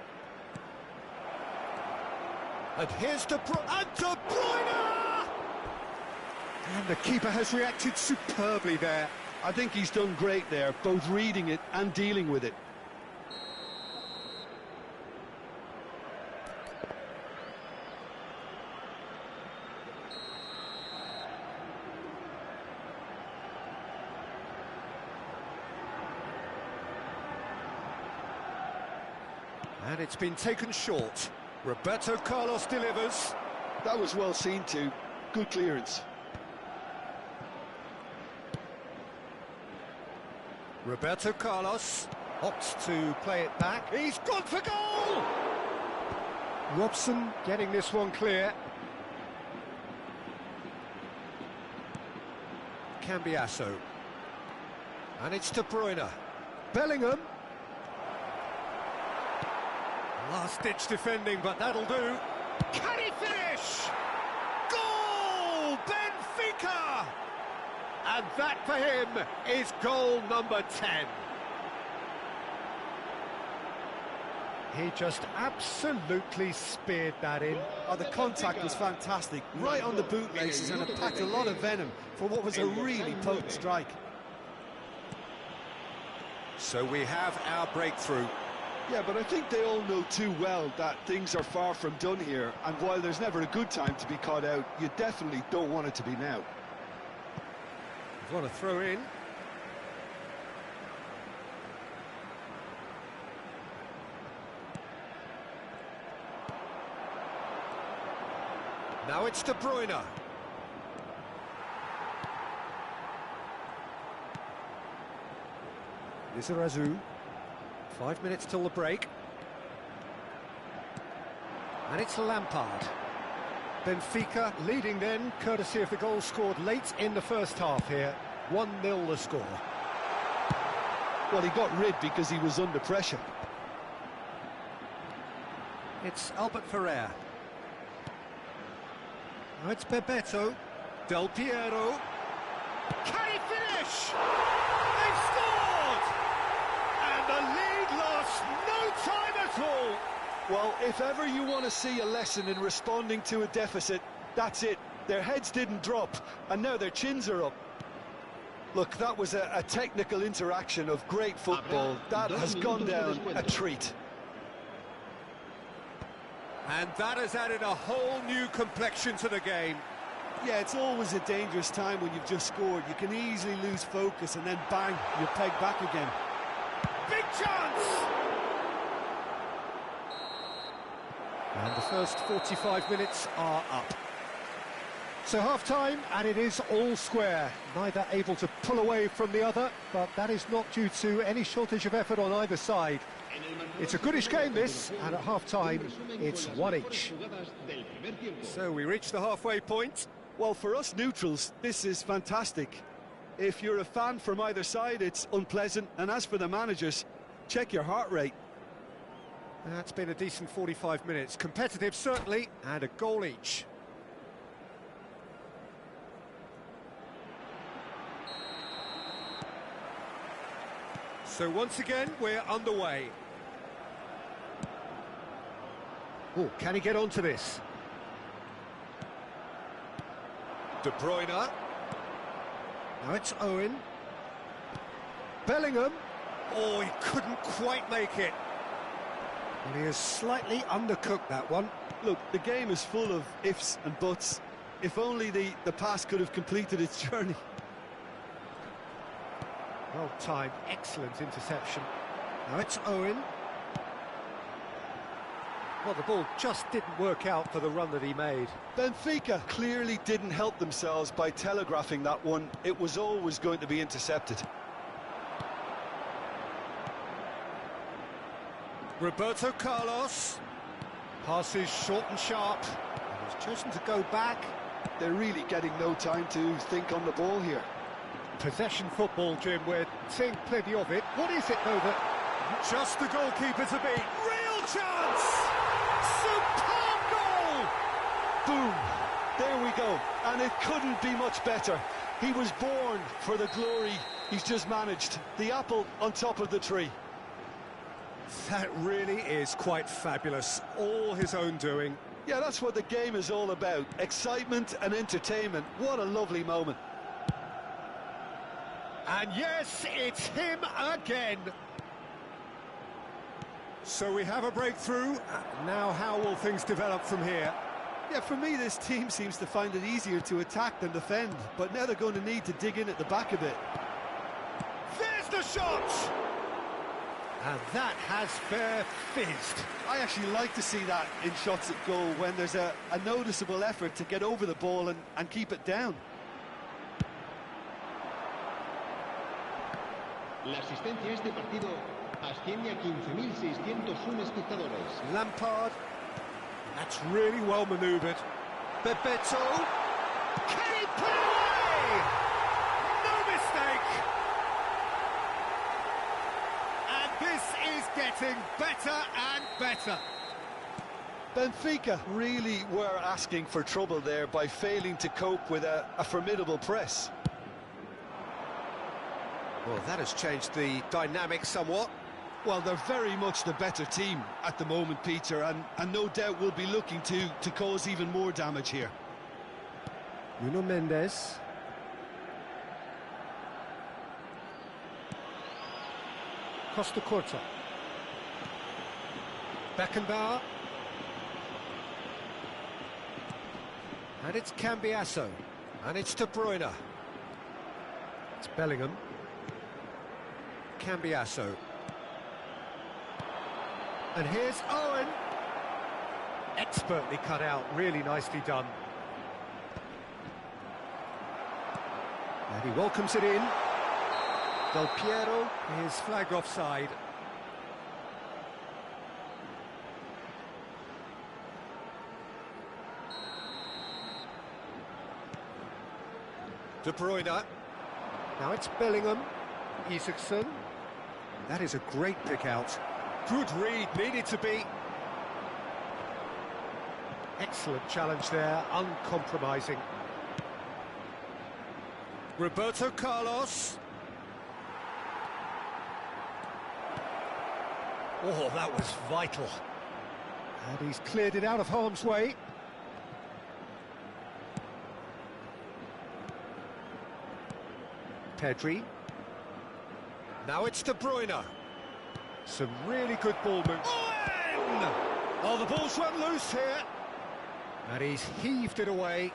And here's De Bruyne. And De Bruyne! And the keeper has reacted superbly there.
I think he's done great there, both reading it and dealing with it.
And it's been taken short. Roberto Carlos delivers.
That was well seen too. Good clearance.
Roberto Carlos. Opts to play it back. He's gone for goal! Robson getting this one clear. Cambiasso. And it's De Bruyne. Bellingham. Last-ditch defending, but that'll do. Can he finish? Goal! Benfica! And that for him is goal number 10. He just absolutely speared that in.
Oh, the contact was fantastic, right on the bootlaces, and it packed a lot of venom for what was a really potent strike.
So we have our breakthrough.
Yeah, but I think they all know too well that things are far from done here, and while there's never a good time to be caught out, you definitely don't want it to be now.
Want to throw in. Now it's De Bruyne. Lizarazu. 5 minutes till the break. And it's Lampard. Benfica leading then, courtesy of the goal scored late in the first half here. 1-0 the score.
Well, he got rid because he was under pressure.
It's Albert Ferrer. Now it's Bebeto. Del Piero. Can he finish? They've scored! And the lead lost no time at all.
Well, if ever you want to see a lesson in responding to a deficit, that's it. Their heads didn't drop, and now their chins are up. Look, that was a technical interaction of great football. That has gone down a treat.
And that has added a whole new complexion to the game.
Yeah, it's always a dangerous time when you've just scored. You can easily lose focus and then bang, you're pegged back again.
Big chance! And the first 45 minutes are up. So half-time, and it is all square. Neither able to pull away from the other, but that is not due to any shortage of effort on either side. It's a goodish game, this, and at half-time, it's one each. So we reach the halfway point.
Well, for us neutrals, this is fantastic. If you're a fan from either side, it's unpleasant, and as for the managers, check your heart rate.
That's been a decent 45 minutes. Competitive, certainly, and a goal each. So once again, we're underway. Oh, can he get onto this? De Bruyne. Now it's Owen. Bellingham. Oh, he couldn't quite make it. And he has slightly undercooked that one.
Look, the game is full of ifs and buts. If only the pass could have completed its journey.
Well timed, excellent interception. Now it's Owen. Well, the ball just didn't work out for the run that he made.
Benfica clearly didn't help themselves by telegraphing that one. It was always going to be intercepted.
Roberto Carlos. Passes short and sharp. And he's chosen to go back.
They're really getting no time to think on the ball here.
Possession football, Jim, we're seeing plenty of it. What is it, though, that... Just the goalkeeper to beat. Real chance! Superb goal!
Boom! There we go. And it couldn't be much better. He was born for the glory he's just managed. The apple on top of the tree.
That really is quite fabulous. All his own doing.
Yeah, that's what the game is all about. Excitement and entertainment. What a lovely moment.
And yes, it's him again. So we have a breakthrough. Now how will things develop from here?
Yeah, for me, this team seems to find it easier to attack than defend. But now they're going to need to dig in at the back a bit.
There's the shot! And that has fair fizzed.
I actually like to see that in shots at goal when there's a noticeable effort to get over the ball and keep it down.
La asistencia a este partido Asciende a 15.601 espectadores.
Lampard. That's really well manoeuvred. Bebeto. Can he put it away? No mistake. And this is getting better and better.
Benfica really were asking for trouble there by failing to cope with a formidable press.
Well, that has changed the dynamic somewhat.
Well, they're very much the better team at the moment, Peter, and no doubt will be looking to cause even more damage here.
Nuno Mendes. Costa Curta. Beckenbauer. And it's Cambiasso. And it's De Bruyne. It's Bellingham. Cambiasso. And here's Owen. Expertly cut out, really nicely done. And he welcomes it in. Del Piero is flagged offside. De Bruyne. Now it's Bellingham. Isaacson. That is a great pick out. Good read, needed to be. Excellent challenge there, uncompromising. Roberto Carlos. Oh, that was vital. And he's cleared it out of harm's way. Pedri. Now it's De Bruyne. Some really good ball movement. Oh, the ball's run loose here. And he's heaved it away.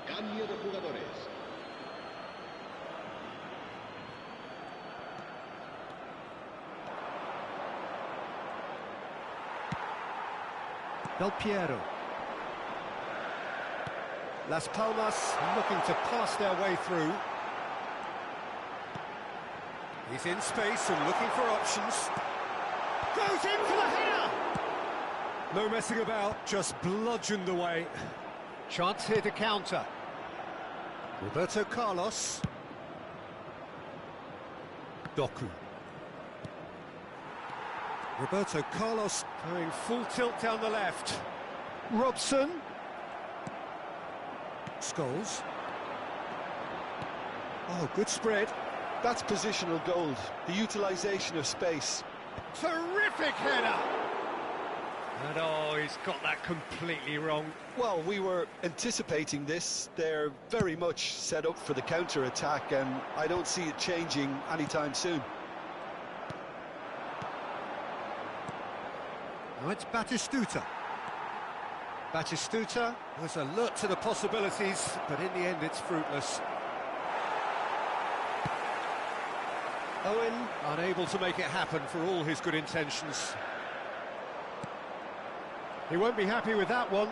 Cambio de jugadores.
Del Piero. Las Palmas looking to pass their way through. He's in space and looking for options. Goes in for the header! No messing about, just bludgeoned away. Chance here to counter. Roberto Carlos. Doku. Roberto Carlos going full tilt down the left. Robson. Scholes. Oh, good spread.
That's positional gold, the utilisation of space.
Terrific header! And oh, he's got that completely wrong.
Well, we were anticipating this. They're very much set up for the counter-attack, and I don't see it changing anytime soon.
Now it's Batistuta. Batistuta was alert to the possibilities, but in the end it's fruitless. Owen unable to make it happen for all his good intentions. He won't be happy with that one.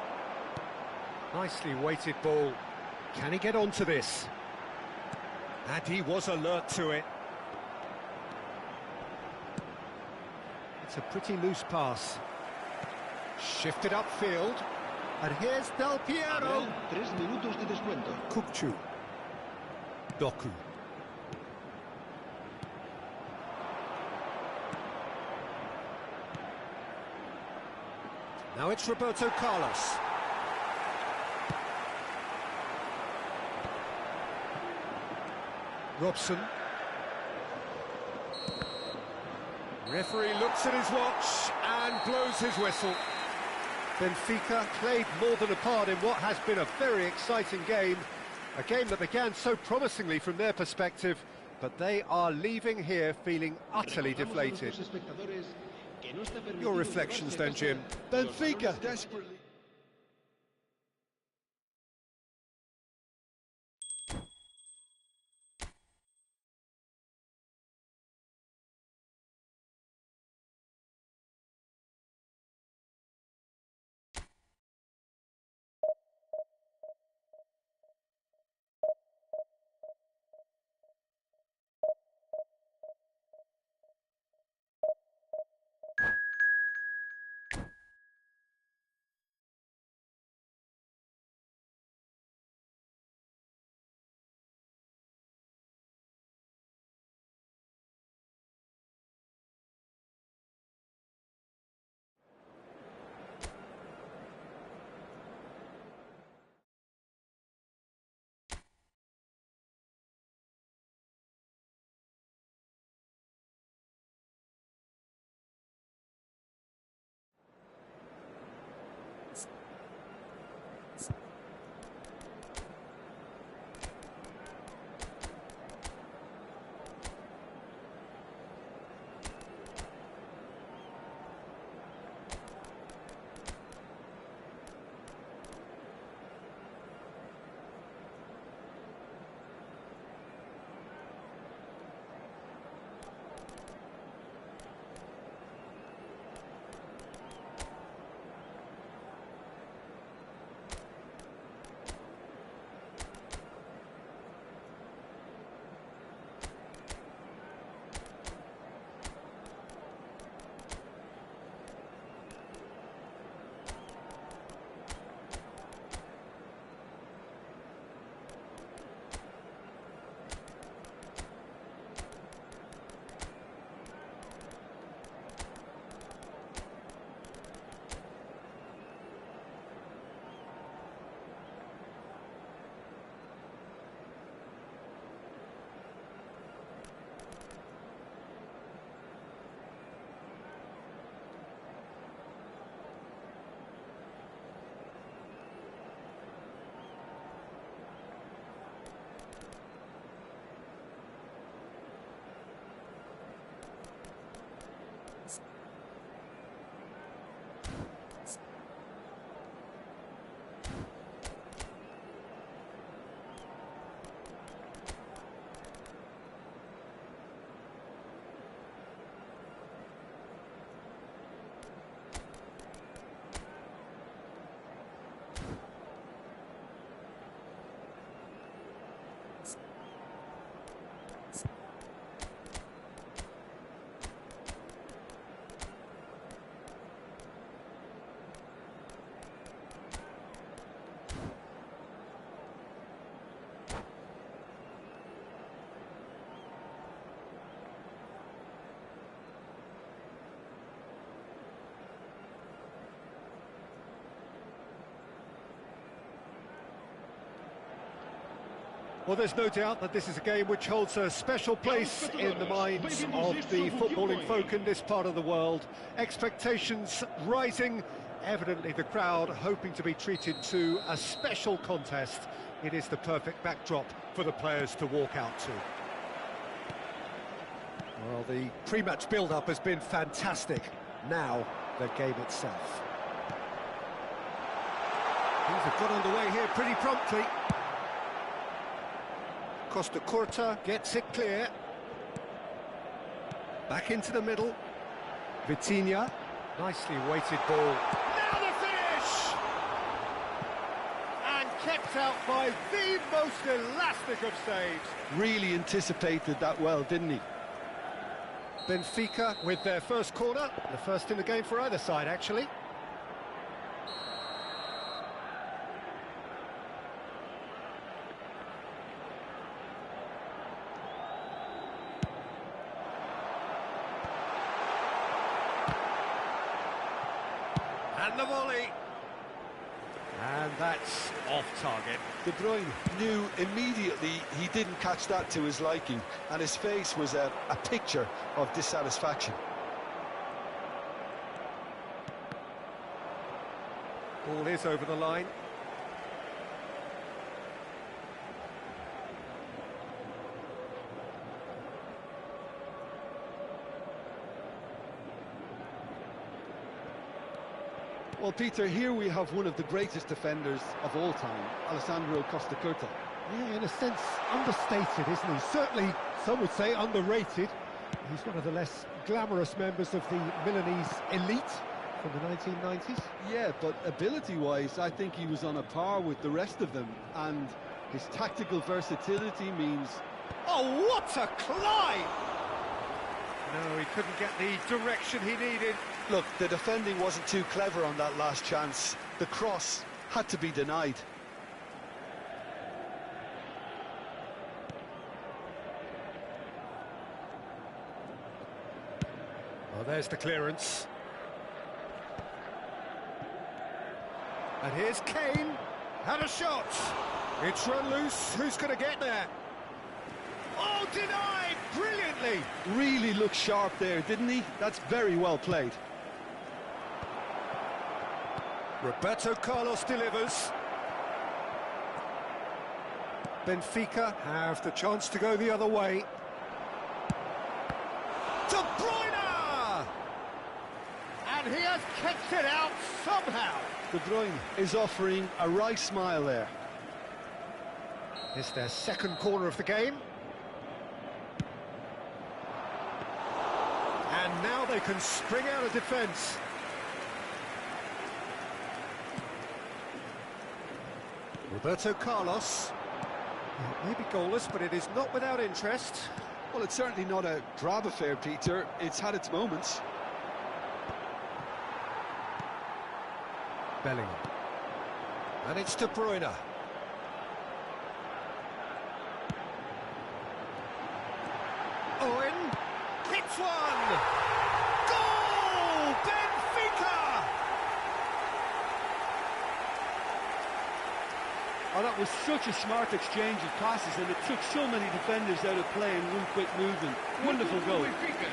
Nicely weighted ball. Can he get onto this? And he was alert to it. It's a pretty loose pass. Shifted upfield. And here's Del Piero.
3 minutos de descuento.
Kukchu. Doku.
Now it's Roberto Carlos. Robson. Referee looks at his watch and blows his whistle. Benfica played more than a part in what has been a very exciting game. A game that began so promisingly from their perspective, but they are leaving here feeling utterly deflated.
Your reflections then, Jim. Benfica desperately.
Well, there's no doubt that this is a game which holds a special place in the minds of the footballing folk in this part of the world. Expectations rising, evidently the crowd hoping to be treated to a special contest. It is the perfect backdrop for the players to walk out to. Well, the pre-match build-up has been fantastic. Now, the game itself. Things have got underway here pretty promptly. Costa Curta gets it clear. Back into the middle. Vitinha, nicely weighted ball. Now the finish! And kept out by the most elastic of saves.
Really anticipated that well, didn't he?
Benfica with their first corner, the first in the game for either side, actually. And the volley. And that's off target.
De Bruyne knew immediately he didn't catch that to his liking, and his face was a picture of dissatisfaction.
Ball is over the line.
Well, Peter, here we have one of the greatest defenders of all time, Alessandro Costa Curta.
Yeah, in a sense, understated, isn't he? Certainly, some would say underrated. He's one of the less glamorous members of the Milanese elite from the 1990s.
Yeah, but ability-wise, I think he was on a par with the rest of them, and his tactical versatility means...
Oh, what a climb! No, he couldn't get the direction he needed.
Look, the defending wasn't too clever on that last chance. The cross had to be denied.
Oh, there's the clearance. And here's Kane. Had a shot. It's run loose. Who's going to get there? Oh, denied! Brilliantly!
Really looked sharp there, didn't he? That's very well played.
Roberto Carlos delivers. Benfica have the chance to go the other way. De Bruyne! And he has kept it out somehow.
De Bruyne is offering a right smile there.
It's their second corner of the game. And now they can spring out of defence. Roberto Carlos. It may be goalless, but it is not without interest.
Well, it's certainly not a drab affair, Peter. It's had its moments.
Bellingham. And it's De Bruyne. Owen. Hits one! Goal! Benfica!
Oh, that was such a smart exchange of passes, and it took so many defenders out of play in one quick movement. Wonderful goal.
Benfica.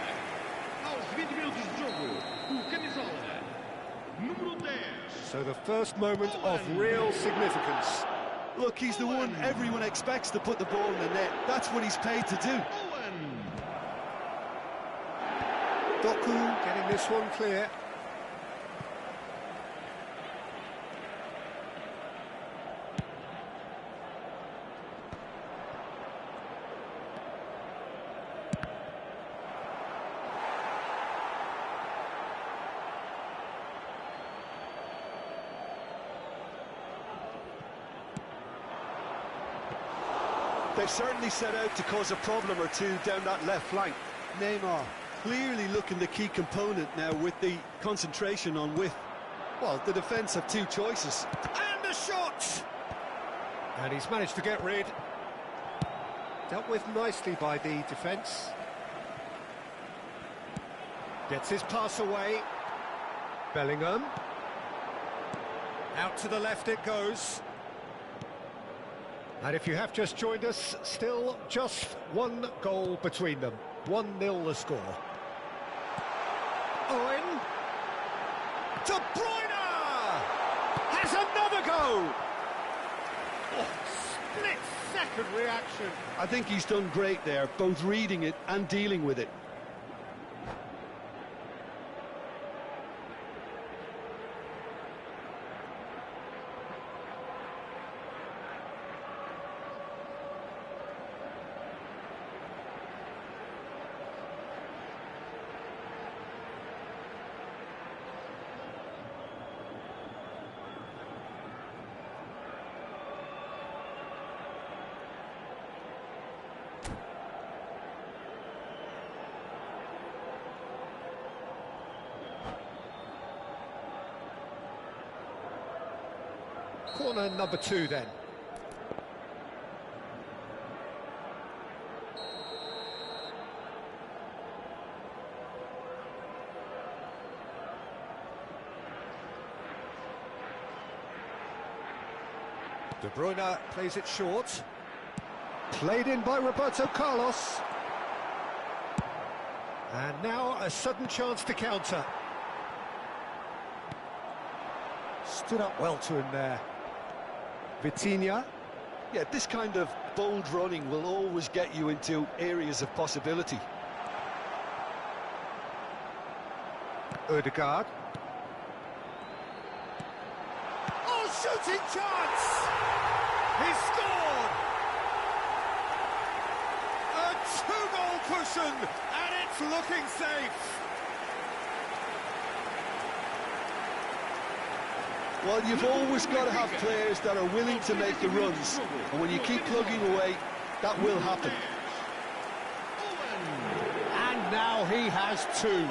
Aos 20 minutos de jogo, o camisola número 10.
So the first moment of real significance.
Look, he's the one everyone expects to put the ball in the net. That's what he's paid to do.
Doku getting this one clear.
They've certainly set out to cause a problem or two down that left flank. Neymar clearly looking the key component now with the concentration on width. Well, the defence have two choices.
And a shot! And he's managed to get rid. Dealt with nicely by the defence. Gets his pass away. Bellingham. Out to the left it goes. And if you have just joined us, still just one goal between them. 1-0 the score. Owen. De Bruyne! Has another go! Oh, split-second reaction.
I think he's done great there, both reading it and dealing with it.
Corner number 2 then. De Bruyne plays it short. Played in by Roberto Carlos. And now a sudden chance to counter. Stood up well to him there. Vitinha.
Yeah, this kind of bold running will always get you into areas of possibility.
Ødegaard. Oh, shooting chance! He's scored! A 2-goal cushion, and it's looking safe.
Well, you've always got to have players that are willing to make the runs, and when you keep plugging away, that will happen.
And now he has 2.